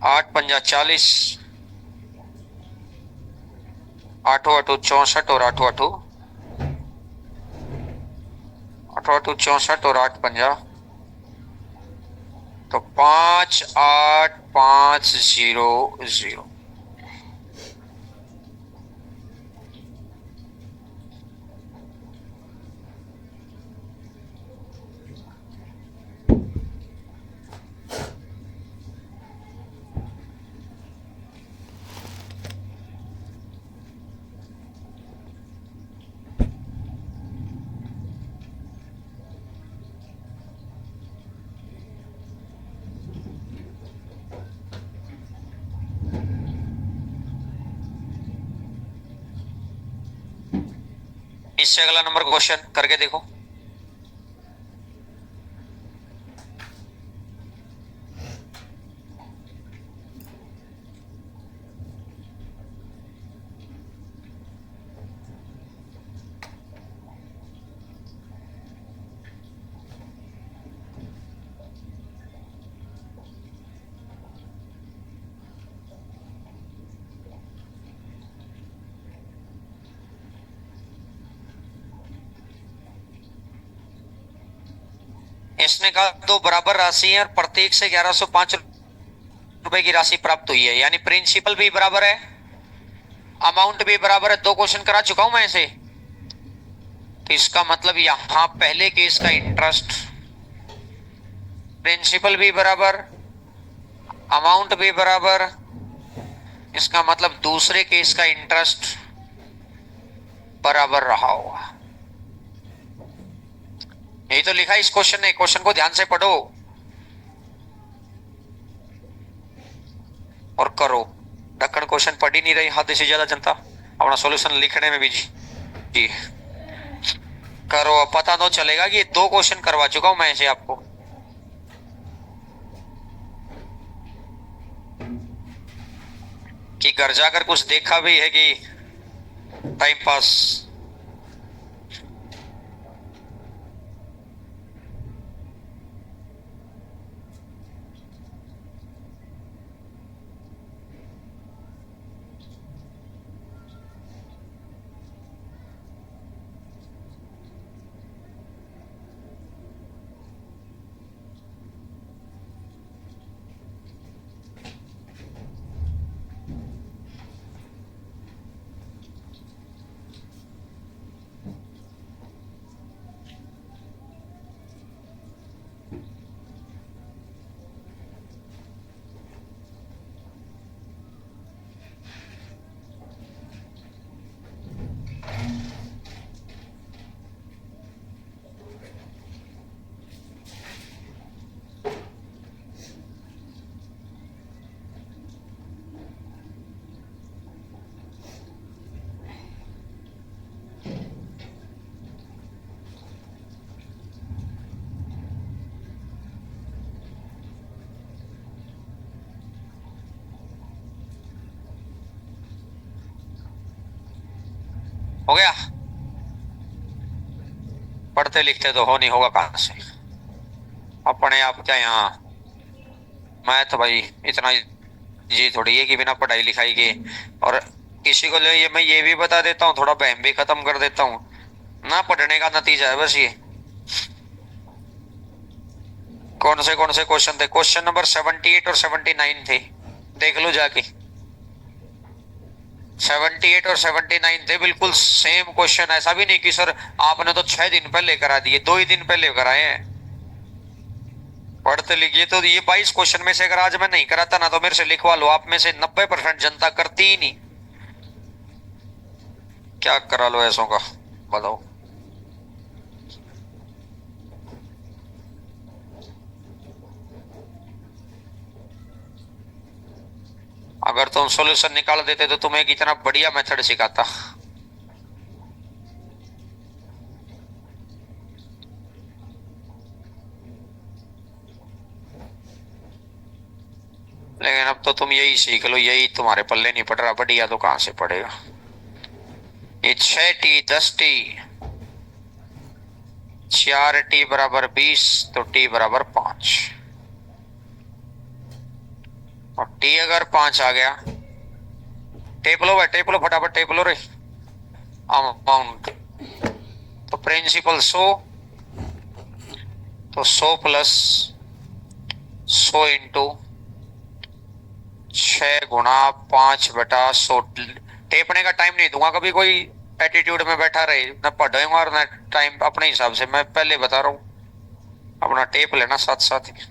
8 पंजा 40, 8 8 64 और 8 8 64 और 8 पंजा, तो 58500। इससे अगला नंबर क्वेश्चन करके देखो। इसने कहा दो बराबर राशि है और प्रत्येक से 1105 रुपए की राशि प्राप्त हुई है, यानी प्रिंसिपल भी बराबर है, अमाउंट भी बराबर है। 2 क्वेश्चन करा चुका हूं मैं ऐसे, तो इसका मतलब यहां पहले केस का इंटरेस्ट, प्रिंसिपल भी बराबर, अमाउंट भी बराबर, इसका मतलब दूसरे केस का इंटरेस्ट बराबर रहा होगा। यही तो लिखा है इस क्वेश्चन ने, क्वेश्चन को ध्यान से पढ़ो और करो। ढक्कन क्वेश्चन पढ़ ही नहीं रही हद से ज्यादा जनता, अपना सॉल्यूशन लिखने में भी जी करो। अब पता तो चलेगा कि 2 क्वेश्चन करवा चुका हूं मैं ऐसे आपको। कि घर जाकर कुछ देखा भी है कि टाइम पास। हो गया? पढ़ते लिखते तो हो नहीं, होगा कहां से? अपने आप क्या यहाँ मैथ भाई इतना जी थोड़ी है कि बिना पढ़ाई लिखाई के। और किसी को ये मैं ये भी बता देता हूँ, थोड़ा बहम भी खत्म कर देता हूँ, ना पढ़ने का नतीजा है बस ये। कौन से क्वेश्चन थे? क्वेश्चन नंबर 78 और 79 थे, देख लो जाके। 78 और 79 थे, बिल्कुल सेम क्वेश्चन। ऐसा भी नहीं कि सर आपने तो 6 दिन पहले करा दिए, 2 ही दिन पहले कराए हैं। पढ़ते लिखिए तो ये 22 क्वेश्चन में से अगर आज मैं नहीं कराता ना तो मेरे से लिखवा लो, आप में से 90% जनता करती ही नहीं। क्या करा लो ऐसों का, बताओ। अगर तुम सॉल्यूशन निकाल देते तो तुम्हें कितना बढ़िया मेथड सिखाता। लेकिन अब तो तुम यही सीख लो, यही तुम्हारे पल्ले नहीं पड़ रहा, बढ़िया तो कहां से पड़ेगा। ये 6t 10t, 4t बराबर 20, तो t बराबर 5। और t अगर 5 आ गया, टेप लो भाई, टेप लो फटाफट, टेप लो रे। अमाउंट तो प्रिंसिपल 100, तो 100 प्लस 100 इंटू 6 गुणा 5/100। टेपने का टाइम नहीं दूंगा कभी, कोई एटीट्यूड में बैठा रहे, न पढ़ेगा और न टाइम अपने हिसाब से, मैं पहले बता रहा हूं, अपना टेप लेना साथ साथ ही।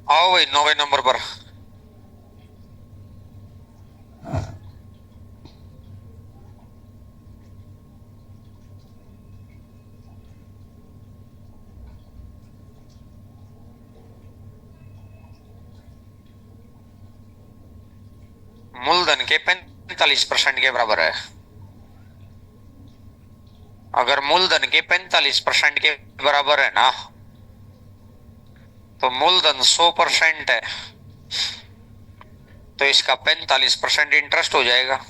आओ भाई 9वें नंबर पर। मूलधन के 45% के बराबर है। अगर मूलधन के 45% के बराबर है ना, तो मूलधन 100% है, तो इसका 45% इंटरेस्ट हो जाएगा।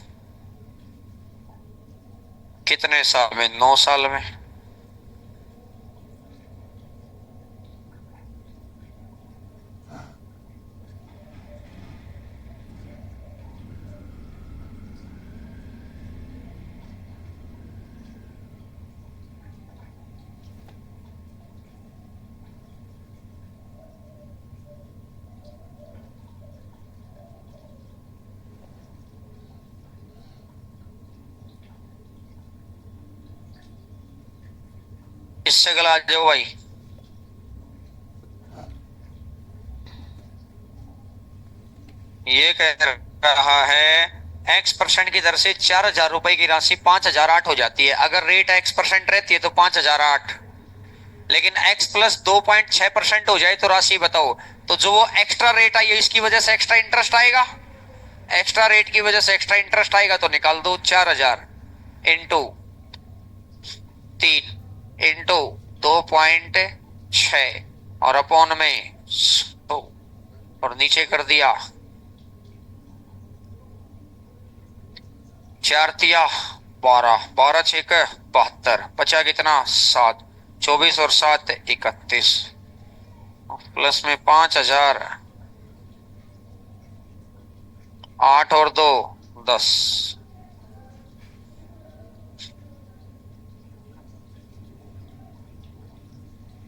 कितने साल में? 9 साल में। इससे गला जाओ भाई। ये कह रहा है x% की दर से 4,000 रुपए की राशि 5,008 हो जाती है। अगर रेट x% रहती है तो 5,008, लेकिन x प्लस 2.6% हो जाए तो राशि बताओ। तो जो वो एक्स्ट्रा रेट आई है इसकी वजह से एक्स्ट्रा इंटरेस्ट आएगा, एक्स्ट्रा रेट की वजह से एक्स्ट्रा इंटरेस्ट आएगा, तो निकाल दो 4,000 इंटू 3 इंटू 2.6 और अपॉन में 100 और नीचे कर दिया 4×3 = 12, 12×6 = 72, बचा कितना? 7, 24 और 7 31, प्लस में 5,000, 8 और 2 10।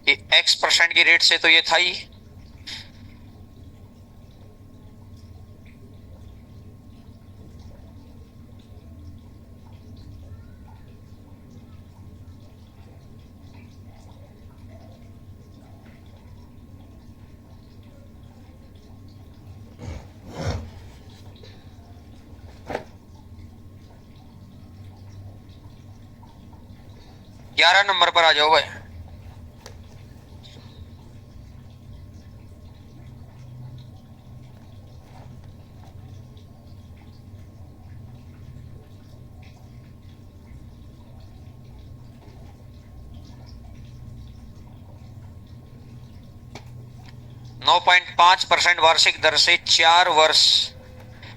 ये x% की रेट से तो ये था ही। 11 नंबर पर आ जाओ भाई। नौ 9.5% वार्षिक दर से 4 वर्ष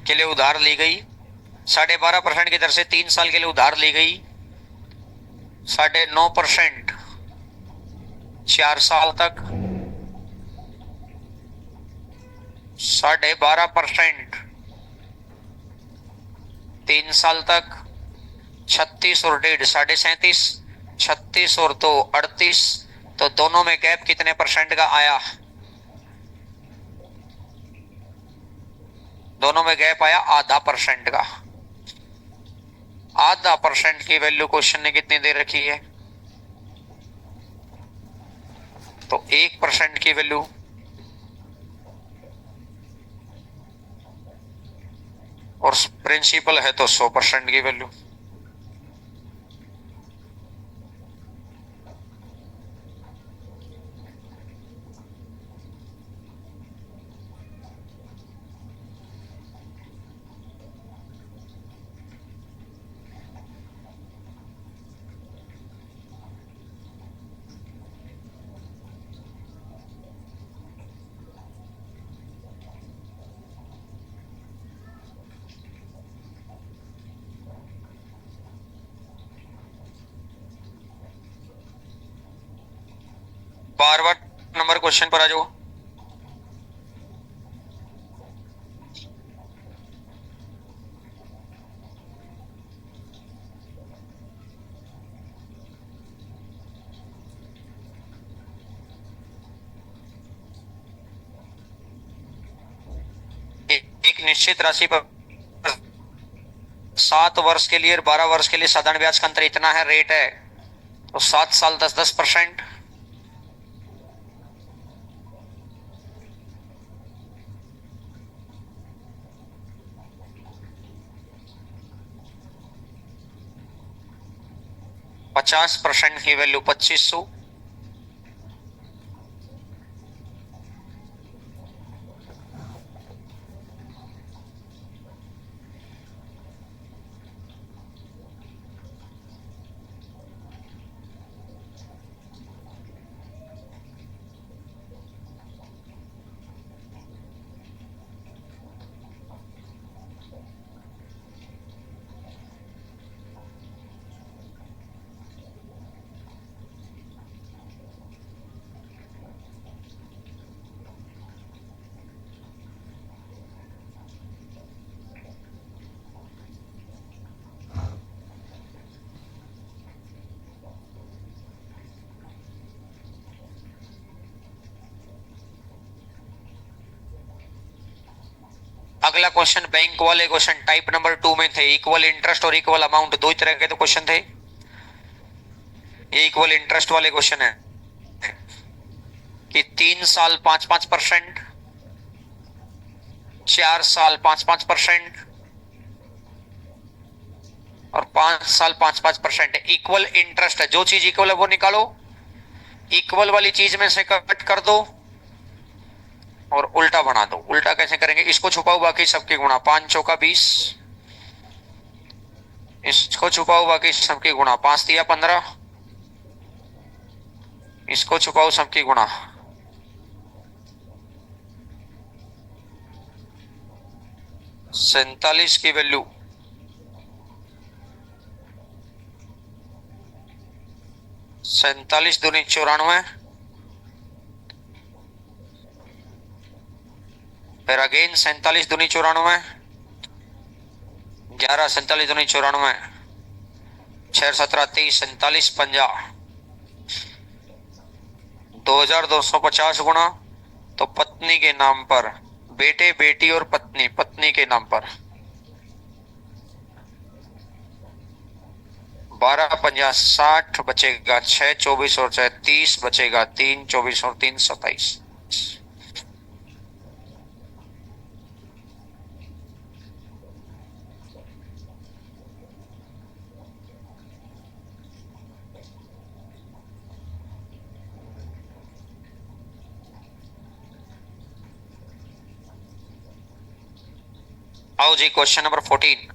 के लिए उधार ली गई। 12.5% की दर से 3 साल के लिए उधार ली गई। 9.5% 4 साल तक। 12.5% 3 साल तक। 36 और 1.5 37.5। 36 और 2 38। तो दोनों में गैप कितने परसेंट का आया? दोनों में गैप आया आधा परसेंट का। आधा परसेंट की वैल्यू क्वेश्चन ने कितनी दे रखी है? तो 1% की वैल्यू। और प्रिंसिपल है तो 100% की वैल्यू। बार बार नंबर क्वेश्चन पर आ जाओ। एक निश्चित राशि पर 7 वर्ष के लिए और 12 वर्ष के लिए साधारण ब्याज का अंतर इतना है, रेट है। तो 7 साल 10%। 50% की वैल्यू 2500। अगला क्वेश्चन बैंक वाले क्वेश्चन टाइप नंबर 2 में थे। इक्वल इंटरेस्ट और इक्वल अमाउंट, दो ही तरह के तो क्वेश्चन थे। ये इक्वल इंटरेस्ट वाले क्वेश्चन है कि 3 साल 5-5%, 4 साल 5-5% और 5 साल 5-5%। इक्वल इंटरेस्ट है, जो चीज इक्वल है वो निकालो, इक्वल वाली चीज में से कट कर दो और उल्टा बना दो। उल्टा कैसे करेंगे? इसको छुपाओ बाकी सबकी गुणा, 5 चौका 20। इसको छुपाओ बाकी सबकी गुणा, 5 दिया 15। इसको छुपाओ सबकी गुणा, 47 की वैल्यू। सैतालीस दूनी 94। फिर अगेन 47 दूनी 94। 11 47 दूनी 94। 6 17 23 47 50। 2250 गुणा। तो पत्नी के नाम पर, बेटे बेटी और पत्नी, पत्नी के नाम पर 12 50 60 बचेगा 6 24 और 6 30 बचेगा 3 24 और 3 27। आओ जी क्वेश्चन नंबर 14।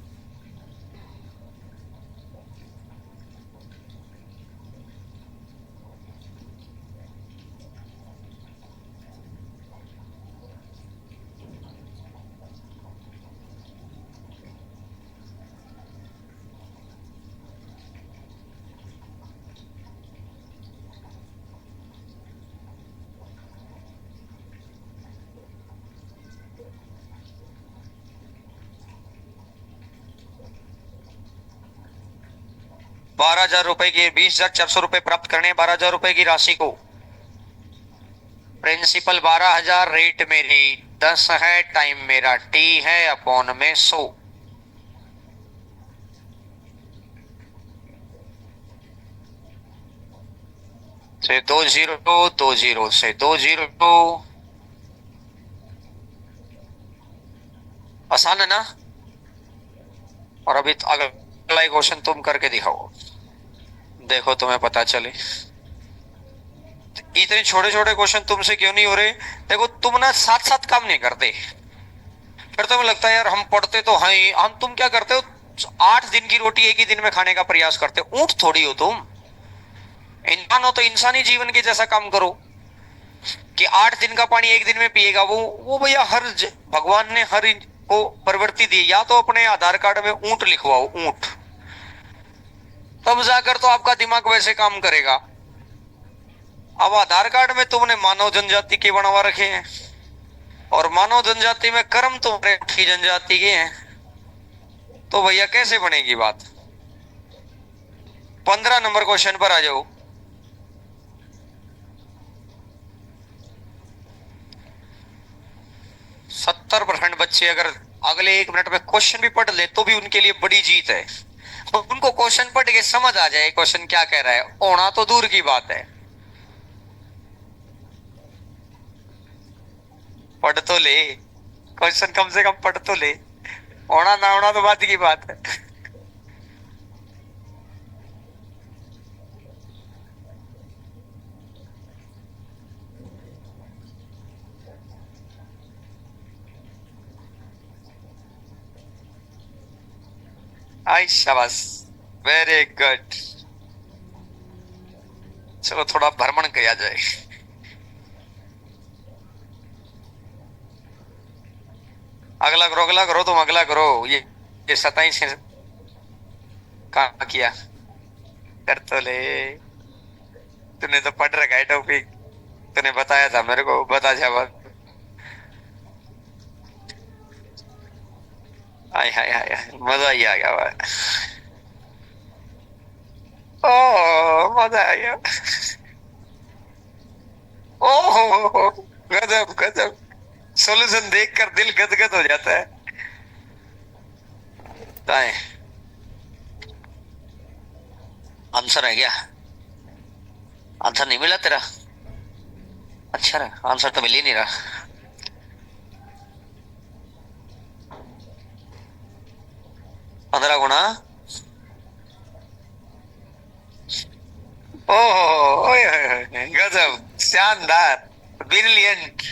12,000 रुपए की 20,400 रुपए प्राप्त करने 12,000 रुपए की राशि को प्रिंसिपल 12,000, रेट मेरी 10 है, टाइम मेरा टी है, अपॉन में 100 से 2 0 2 0 से 2 0। आसान है ना। और अभी अगला क्वेश्चन तुम करके दिखाओ, देखो तुम्हें पता चले। इतने छोटे छोटे क्वेश्चन तुमसे क्यों नहीं हो रहे? देखो तुम ना साथ साथ काम नहीं करते, फिर तुम्हें लगता है यार हम पढ़ते तो हैं, हम तुम क्या करते हो, 8 दिन की रोटी एक ही दिन में खाने का प्रयास करते हो। ऊंट थोड़ी हो तुम, इंसान हो तो इंसानी जीवन के जैसा काम करो कि 8 दिन का पानी एक दिन में पिएगा। वो भैया भगवान ने हर को प्रवृत्ति दी, या तो अपने आधार कार्ड में ऊंट लिखवाओ, ऊंट, तब जाकर तो आपका दिमाग वैसे काम करेगा। अब आधार कार्ड में तुमने मानव जनजाति के बनवा रखे हैं, और मानव जनजाति में कर्म तुम्हारे उठी जनजाति के हैं, तो भैया कैसे बनेगी बात। 15 नंबर क्वेश्चन पर आ जाओ। 70% बच्चे अगर अगले 1 मिनट में क्वेश्चन भी पढ़ ले तो भी उनके लिए बड़ी जीत है। उनको क्वेश्चन पढ़ के समझ आ जाए क्वेश्चन क्या कह रहा है, होना तो दूर की बात है, पढ़ तो ले, क्वेश्चन कम से कम पढ़ तो ले, होना ना होना तो बात की बात है। आई शाबाश, वेरी गुड। चलो थोड़ा भ्रमण किया जाए। अगला करो, अगला करो, तुम अगला करो। ये 27 कहा किया, कर तो ले। तूने तो पढ़ रखा है टॉपिक, तूने बताया था मेरे को, बता जा बात। हाय हाय हाय हाय, मजा ही आ गया भाई। ओ मजा आ गया। ओहो, गजब गजब, सॉल्यूशन देखकर दिल गदगद हो जाता है। दाएं आंसर है क्या? आंसर नहीं मिला तेरा? अच्छा रहा, आंसर तो मिल ही नहीं रहा। 15 गुना, ओहो, ओए गजब, शानदार, ब्रिलियंट।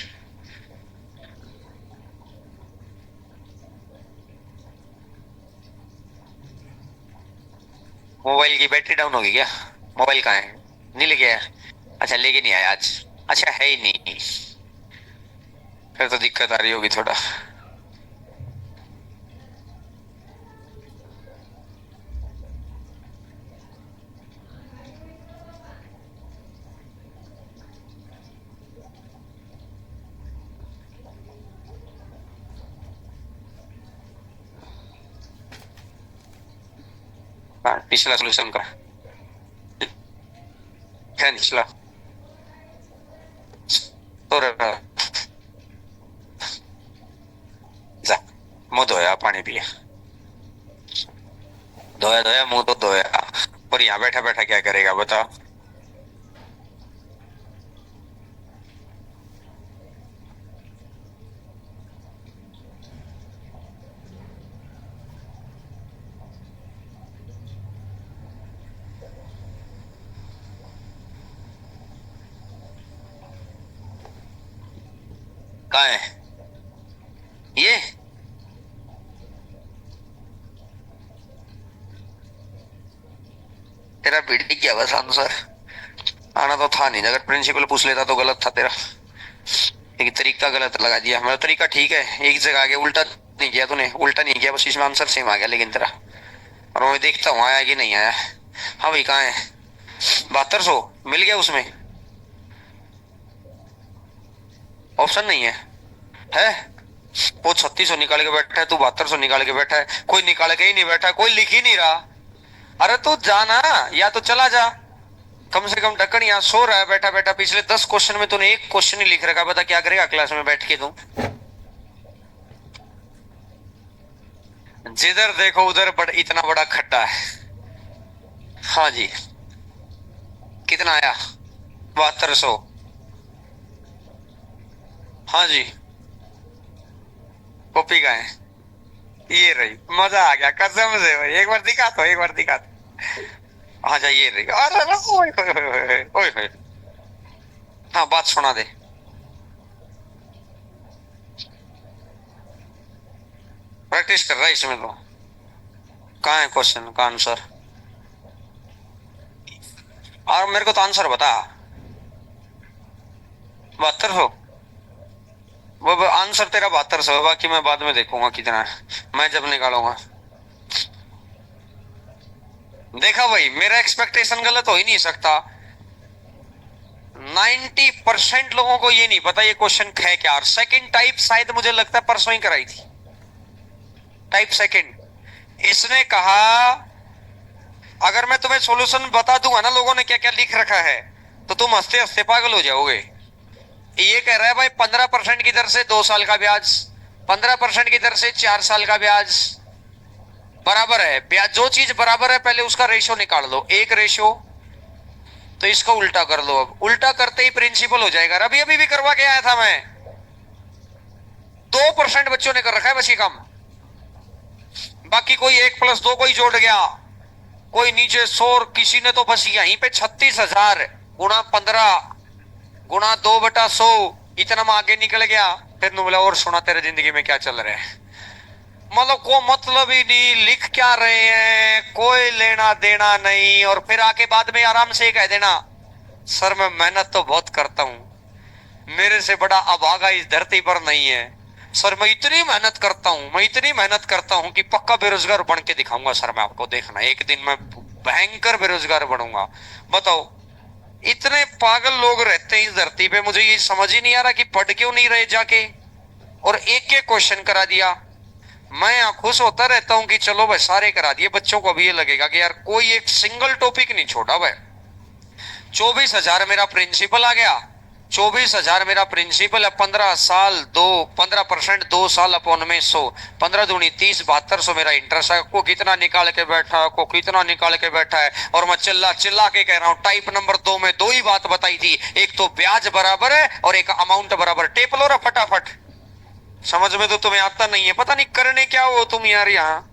मोबाइल की बैटरी डाउन होगी क्या? मोबाइल कहाँ है? नहीं लेके आया? अच्छा लेके नहीं आया आज, अच्छा है ही नहीं, फिर तो दिक्कत आ रही होगी थोड़ा। पिछला सोल्यूशन का है, पिछला तो जा, मुंह धोया, पानी पिया, धोया धोया मुंह तो धोया, और यहाँ बैठा बैठा क्या करेगा बता। कहाँ है ये? तेरा बीड़ी क्या बस आंसर आना तो था नहीं, अगर प्रिंसिपल पूछ लेता तो गलत था तेरा, लेकिन तरीका गलत लगा दिया। मेरा तरीका ठीक है, एक जगह आगे उल्टा नहीं किया तूने, उल्टा नहीं किया, बस इसमें आंसर सेम आ गया लेकिन तेरा। और मैं देखता हूँ आया कि नहीं आया। हाँ भाई कहाँ है? 7200 मिल गया उसमें? ऑप्शन नहीं है? है? वो 3600 निकाल के बैठा है, तू 7200 निकाल के बैठा है, कोई निकाल के ही नहीं बैठा, कोई लिख ही नहीं रहा। अरे तू जाना, या तो चला जा, कम से कम ढक्कन यहाँ सो रहा है बैठा बैठा। पिछले 10 क्वेश्चन में तूने एक क्वेश्चन ही लिख रखा, बता क्या करेगा क्लास में बैठ के तू? जिधर देखो उधर इतना बड़ा खड्डा है। हाँ जी, कितना आया? 7200। हाँ जी, कॉपी का है, ये रही। मजा आ गया कसम से भाई, एक बार दिखा तो, एक बार दिखा तो। हाँ जा, ये रही। अरे ओए होए होए होए, ओए होए। हाँ बात सुना दे। प्रैक्टिस कर रहा है इसमें तो। कहाँ है क्वेश्चन का आंसर? और मेरे को तो आंसर बता। 7200? वो आंसर तेरा 7200 है, बाकी मैं बाद में देखूंगा कितना है, मैं जब निकालूंगा। देखा भाई, मेरा एक्सपेक्टेशन गलत हो ही नहीं सकता। 90% लोगों को ये नहीं पता ये क्वेश्चन है क्या। और सेकंड टाइप शायद मुझे लगता है परसों ही कराई थी, टाइप सेकंड। इसने कहा अगर मैं तुम्हें सॉल्यूशन बता दूंगा ना लोगों ने क्या क्या लिख रखा है, तो तुम हंसते हंसते पागल हो जाओगे। ये कह रहा है भाई 15% की दर से 2 साल का ब्याज, 15% की दर से 4 साल का ब्याज बराबर है। ब्याज जो चीज बराबर है पहले उसका रेशो निकाल लो, एक रेशो। तो इसको उल्टा कर लो, अब उल्टा करते ही प्रिंसिपल हो जाएगा। अभी अभी भी करवा के आया था मैं। 2% बच्चों ने कर रखा है बस ये काम, बाकी कोई 1+2 कोई जोड़ गया, कोई नीचे 100, किसी ने तो बस यहीं पे 36,000 गुणा 15 गुणा 2/100, इतना में आगे निकल गया। फिर बोला और सुना तेरे जिंदगी में क्या चल रहा है, मतलब को मतलब ही नहीं, लिख क्या रहे हैं, कोई लेना देना नहीं। और फिर आके बाद में आराम से कह देना सर मैं मेहनत तो बहुत करता हूं, मेरे से बड़ा अभागा इस धरती पर नहीं है सर, मैं इतनी मेहनत करता हूं, मैं इतनी मेहनत करता हूं कि पक्का बेरोजगार बन के दिखाऊंगा सर मैं आपको, देखना एक दिन मैं भयंकर बेरोजगार बनूंगा। बताओ, इतने पागल लोग रहते हैं इस धरती पे, मुझे ये समझ ही नहीं आ रहा कि पढ़ क्यों नहीं रहे जाके। और एक एक क्वेश्चन करा दिया। मैं यहाँ खुश होता रहता हूँ कि चलो भाई सारे करा दिए, बच्चों को भी ये लगेगा कि यार कोई एक सिंगल टॉपिक नहीं छोड़ा भाई। 24,000 मेरा प्रिंसिपल आ गया, 24,000 मेरा प्रिंसिपल है। 15 साल 15% 2 साल अपॉन में 100, 15 दूनी 30, 7200 मेरा इंटरेस्ट है। को कितना निकाल के बैठा है, को कितना निकाल के बैठा है। और मैं चिल्ला चिल्ला के कह रहा हूं टाइप नंबर 2 में 2 ही बात बताई थी, एक तो ब्याज बराबर है और एक अमाउंट बराबर। टेप लो रहा फटाफट, समझ में तो तुम्हें आता नहीं है, पता नहीं करने क्या हो तुम यार यहाँ।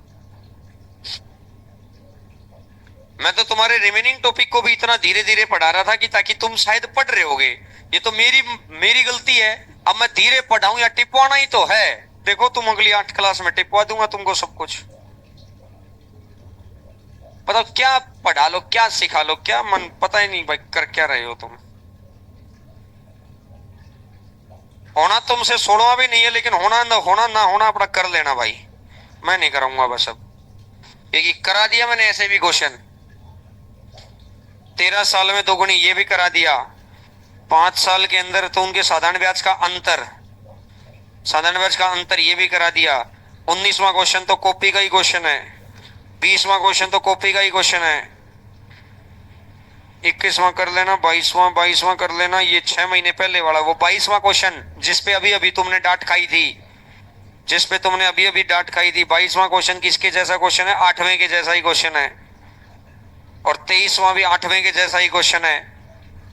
मैं तो तुम्हारे रिमेनिंग टॉपिक को भी इतना धीरे धीरे पढ़ा रहा था कि ताकि तुम शायद पढ़ रहे होगे। ये तो मेरी गलती है, अब मैं धीरे पढ़ाऊं या टिपवाना ही तो है। देखो तुम अगली 8 क्लास में टिपवा दूंगा तुमको सब कुछ। बताओ क्या पढ़ा लो, क्या सिखा लो, क्या मन पता ही नहीं भाई कर क्या रहे हो तुम। होना तुमसे 16वां भी नहीं है, लेकिन होना ना होना अपना कर लेना भाई, मैं नहीं कराऊंगा बस। अब ये करा दिया मैंने ऐसे भी क्वेश्चन, 13 साल में 2 गुनी ये भी करा दिया। 5 साल के अंदर तो उनके साधारण ब्याज का अंतर, साधारण ब्याज का अंतर ये भी करा दिया। 19वां क्वेश्चन तो कॉपी का ही क्वेश्चन है, 20वां क्वेश्चन तो कॉपी का ही क्वेश्चन है। 21वां कर लेना, 22वां कर लेना, ये 6 महीने पहले वाला वो 22वां क्वेश्चन जिसपे अभी अभी तुमने डांट खाई थी, जिसपे तुमने अभी अभी डांट खाई थी। 22वां क्वेश्चन किसके जैसा क्वेश्चन है? 8वें के जैसा ही क्वेश्चन है। और 23वां भी 8वें के जैसा ही क्वेश्चन है,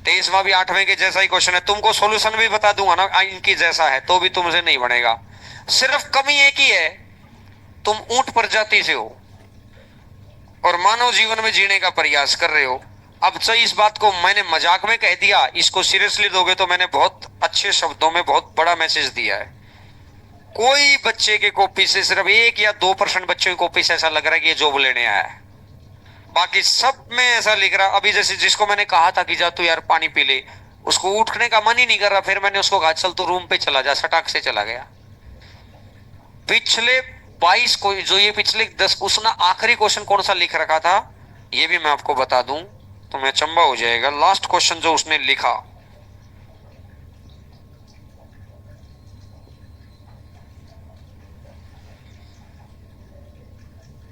23वां भी 8वें के जैसा ही क्वेश्चन है। तुमको सॉल्यूशन भी बता दूंगा ना इनकी जैसा है, तो भी तुमसे नहीं बनेगा। सिर्फ कमी एक ही है, तुम ऊंट प्रजाति से हो और मानव जीवन में जीने का प्रयास कर रहे हो। अब से इस बात को मैंने मजाक में कह दिया, इसको सीरियसली दोगे तो मैंने बहुत अच्छे शब्दों में बहुत बड़ा मैसेज दिया है। कोई बच्चे के कॉपी से, सिर्फ 1 या 2% बच्चों की कॉपी से ऐसा लग रहा है कि ये जॉब लेने आया है। बाकी सब में ऐसा लिख रहा। अभी जैसे जिसको मैंने कहा था कि जा तू यार पानी पी ले, उसको उठने का मन ही नहीं कर रहा, फिर मैंने उसको कहा चल तू रूम पे चला जा, सटाक से चला गया। पिछले 22 को जो ये पिछले 10 उसने आखिरी क्वेश्चन कौन सा लिख रखा था ये भी मैं आपको बता दूं तो मैं अचंबा हो जाएगा। लास्ट क्वेश्चन जो उसने लिखा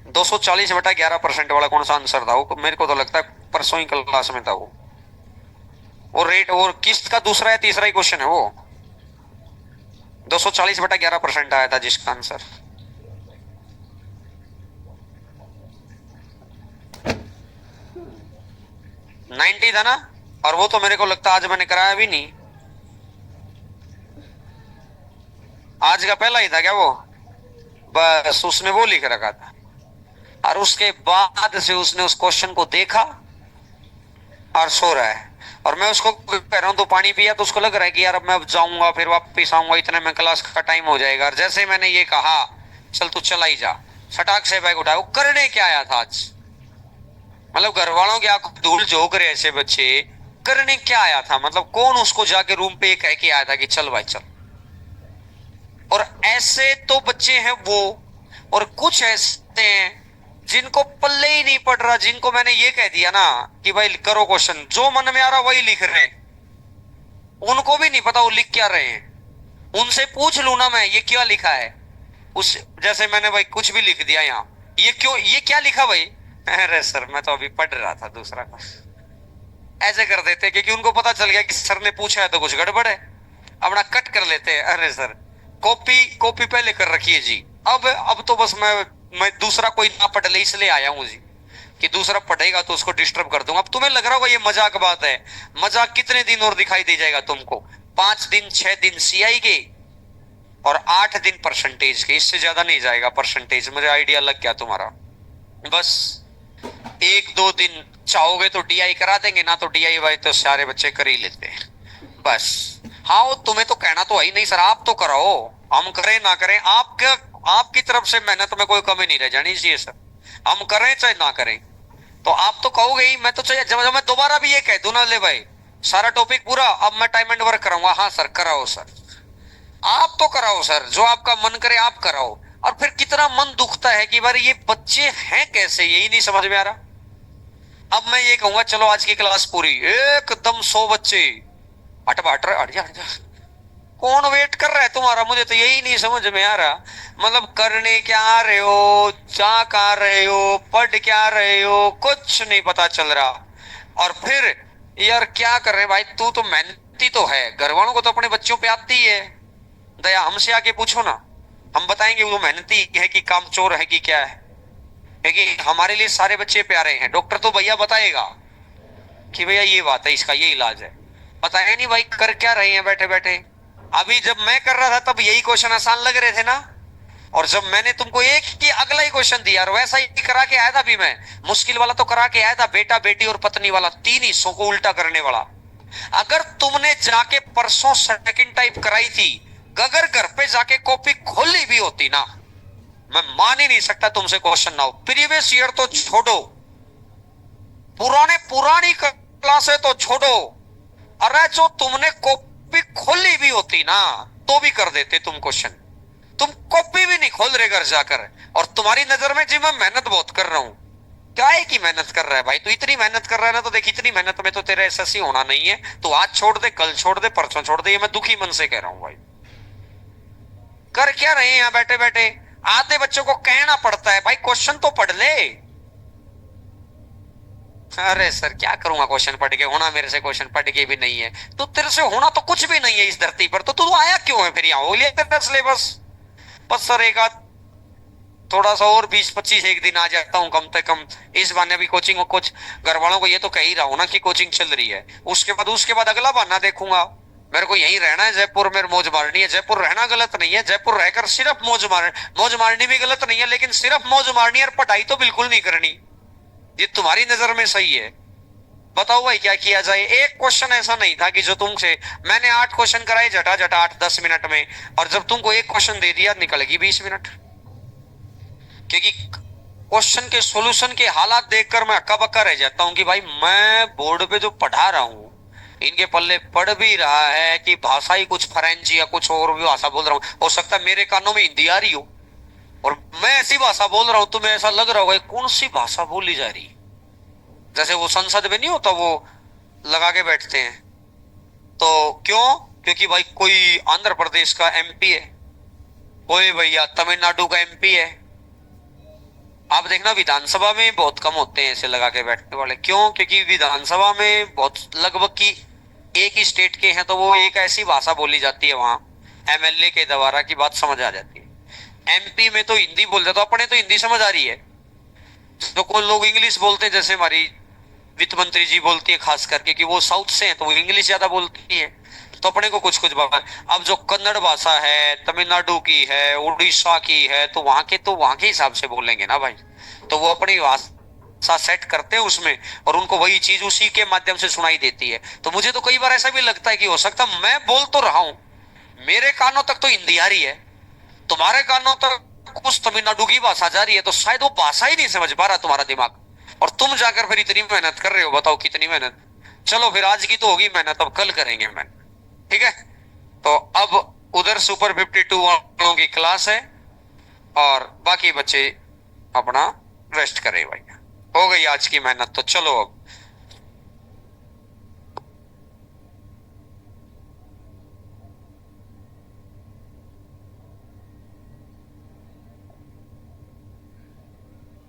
240/11% वाला कौन सा आंसर था वो? मेरे को तो लगता है परसों ही क्लास में था वो रेट और किस्त का दूसरा या तीसरा ही क्वेश्चन है वो। 240/11% आया था जिसका आंसर। नाइनटी था ना, और वो तो मेरे को लगता है आज मैंने कराया भी नहीं, आज का पहला ही था क्या वो? बस उसने वो लिख रखा था, और उसके बाद से उसने उस क्वेश्चन को देखा और सो रहा है। और मैं उसको कह रहा हूं तो पानी पिया, तो उसको लग रहा है कि यार अब मैं अब जाऊंगा फिर वापस आऊंगा, इतने में क्लास का टाइम हो जाएगा। और जैसे मैंने ये कहा चल तू चला ही जा, सटाक से बैग उठाया। वो करने क्या आया था आज? मतलब घर वालों की आंख धूल झोंक रहे ऐसे बच्चे, करने क्या आया था? मतलब कौन उसको जाके रूम पे कह के आया था कि चल भाई चल? और ऐसे तो बच्चे हैं वो, और कुछ ऐसे हैं जिनको पल्ले ही नहीं पड़ रहा, जिनको मैंने ये कह दिया ना कि भाई करो क्वेश्चन, जो मन में आ रहा वही लिख रहे हैं, उनको भी नहीं पता वो लिख क्या रहे हैं। उनसे पूछ लू ना मैं ये क्या लिखा है, उस जैसे मैंने भाई कुछ भी लिख दिया यहाँ, ये क्यों, ये क्या लिखा भाई? अरे सर मैं तो अभी पढ़ रहा था दूसरा का। ऐसे कर देते क्योंकि उनको पता चल गया कि सर ने पूछा है तो कुछ गड़बड़ है, अपना कट कर लेते हैं। अरे सर कॉपी कॉपी पहले कर रखी है जी, अब तो बस मैं दूसरा कोई ना पढ़ ले इसलिए आया हूं जी, कि दूसरा पढ़ेगा तो उसको डिस्टर्ब कर दूंगा। अब तुम्हें लग रहा होगा ये मजाक बात है, मजाक कितने दिन और दिखाई दे जाएगा तुमको? 5 दिन 6 दिन सीआई के और 8 दिन परसेंटेज के, इससे ज्यादा नहीं जाएगा परसेंटेज। मुझे आइडिया लग गया तुम्हारा। बस 1 2 दिन चाहोगे तो डीआई करा देंगे, ना तो डीआई वाई तो सारे बच्चे कर ही लेते हैं बस। हाँ वो तुम्हें तो कहना तो है ही नहीं सर, आप तो कराओ, हम करें ना करें आपके, आपकी तरफ से मेहनत में कोई कमी नहीं रह जानी चाहिए सर, हम करें चाहे ना करें। तो आप तो कहोगे ही, मैं तो चाहिए जब मैं दोबारा भी ये कह दूं ना ले भाई सारा टॉपिक पूरा अब मैं टाइम एंड वर्क कराऊंगा, हाँ सर कराओ सर, आप तो कराओ सर, जो आपका मन करे आप कराओ। और फिर कितना मन दुखता है कि बार ये बच्चे हैं कैसे, यही नहीं समझ में आ रहा। अब मैं ये कहूंगा चलो आज की क्लास पूरी एकदम 100 बच्चे, हट हट रहा, हट जा हट जा, कौन वेट कर रहा है तुम्हारा? मुझे तो यही नहीं समझ में आ रहा। मतलब करने क्या आ रहे हो, जा कर रहे हो, पढ़ क्या रहे हो, कुछ नहीं पता चल रहा। और फिर यार क्या कर रहे भाई, तू तो मेहनती तो है, घर वालों को तो अपने बच्चों पे आती है दया, हमसे आके पूछो ना, हम बताएंगे वो मेहनती है कि कामचोर है कि क्या है कि हमारे लिए सारे बच्चे प्यारे हैं। डॉक्टर तो भैया बताएगा कि भैया ये बात है, इसका ये इलाज है, बताया नहीं भाई कर क्या रहे हैं बैठे बैठे। अभी जब मैं कर रहा था तब यही क्वेश्चन आसान लग रहे थे ना, और जब मैंने तुमको एक ही अगला ही क्वेश्चन दिया और वैसा ही करा के आया था, भी मैं मुश्किल वाला तो करा के आया था, बेटा बेटी और पत्नी वाला, 3 हिस्सों को उल्टा करने वाला। अगर तुमने जाके परसों सेकंड टाइप कराई थी, अगर घर पे जाके कॉपी खोली भी होती ना, मैं मान ही नहीं सकता तुमसे क्वेश्चन ना हो। प्रीवियस ईयर तो छोड़ो, पुरानी क्लासे तो छोड़ो, अरे जो तुमने कॉपी खोली भी होती ना तो भी कर देते तुम क्वेश्चन। तुम कॉपी भी नहीं खोल रहे घर जाकर, और तुम्हारी नजर में जी मैं मेहनत बहुत कर रहा हूं, क्या है कि मेहनत कर रहा है भाई? तू इतनी मेहनत कर रहा है ना, तो देख इतनी मेहनत में तो तेरा एसएससी होना नहीं है, तो आज छोड़ दे, कल छोड़ दे, परसों छोड़ दे, ये मैं दुखी मन से कह रहा हूं भाई। कर क्या रहे हैं यहां बैठे बैठे? आधे बच्चों को कहना पड़ता है भाई क्वेश्चन तो पढ़ ले। अरे सर क्या करूंगा क्वेश्चन पढ़ के, होना मेरे से क्वेश्चन पढ़ के भी नहीं है, तो तेरे से होना तो कुछ भी नहीं है इस धरती पर, तो तू आया क्यों है फिर यहाँ? हो लिया तेरा सिलेबस। बस सर एक आध थोड़ा सा और 20 25 एक दिन आ जाता हूँ कम से कम, इस बहाने भी कोचिंग और कुछ घर वालों को ये तो कह ही रहा हूं ना कि कोचिंग चल रही है, उसके बाद अगला बहाना देखूंगा। मेरे को यहीं रहना है जयपुर में, मौज मारनी है। जयपुर रहना गलत नहीं है, जयपुर रहकर सिर्फ मौज मारनी भी गलत नहीं है, लेकिन सिर्फ मौज मारनी है और पढ़ाई तो बिल्कुल नहीं करनी, ये तुम्हारी नजर में सही है। बताओ भाई क्या किया जाए? एक क्वेश्चन ऐसा नहीं था कि जो तुमसे मैंने 8 क्वेश्चन कराए झटा झटा 8 10 मिनट में, और जब तुमको एक क्वेश्चन दे दिया निकलेगी 20 मिनट, क्योंकि क्वेश्चन के सॉल्यूशन के हालात देखकर मैं अक्का बक्का रह जाता हूं कि भाई मैं बोर्ड पे जो पढ़ा रहा हूं, इनके पल्ले पढ़ भी रहा है कि भाषा ही कुछ फ्रेंच या कुछ और भी भाषा बोल रहा हूं। हो सकता है मेरे कानों में हिंदी आ रही हो और मैं ऐसी भाषा बोल रहा हूं, तुम्हें ऐसा लग रहा होगा कौन सी भाषा बोली जा रही। जैसे वो संसद में नहीं होता, वो लगा के बैठते हैं, तो क्यों? क्योंकि भाई कोई आंध्र प्रदेश का एमपी है, कोई भैया तमिलनाडु का एमपी है। आप देखना विधानसभा में बहुत कम होते हैं ऐसे लगा के बैठने वाले। क्यों? क्योंकि विधानसभा में बहुत लगभग की एक ही स्टेट के हैं, तो वो एक ऐसी भाषा बोली जाती है वहां एमएलए के द्वारा की बात समझ आ जाती है। एमपी में तो हिंदी बोल जाते, तो अपने तो हिंदी समझ आ रही है, तो कोई लोग इंग्लिश बोलते हैं, जैसे हमारी वित्त मंत्री जी बोलती है खास करके कि वो साउथ से हैं तो वो इंग्लिश ज्यादा बोलती है, तो अपने को कुछ कुछ बात। अब जो कन्नड़ भाषा है, तमिलनाडु की है, उड़ीसा की है, तो वहां के हिसाब से बोलेंगे ना भाई, तो वो अपनी भाषा सेट करते हैं उसमें और उनको वही चीज उसी के माध्यम से सुनाई देती है। तो मुझे तो कई बार ऐसा भी लगता है कि हो सकता मैं बोल तो रहा हूं, मेरे कानों तक तो हिंदी आ रही है, तुम्हारे कानों तक कुछ तमिलनाडु की भाषा जा रही है, तो शायद वो भाषा ही नहीं समझ पा रहा तुम्हारा दिमाग, और तुम जाकर फिर इतनी मेहनत कर रहे हो। बताओ कितनी मेहनत। चलो फिर आज की तो होगी मेहनत, अब कल करेंगे मैं, ठीक है? तो अब उधर सुपर 52 वालों की क्लास है और बाकी बच्चे अपना रेस्ट करें भाई। हो गई आज की मेहनत, तो चलो अब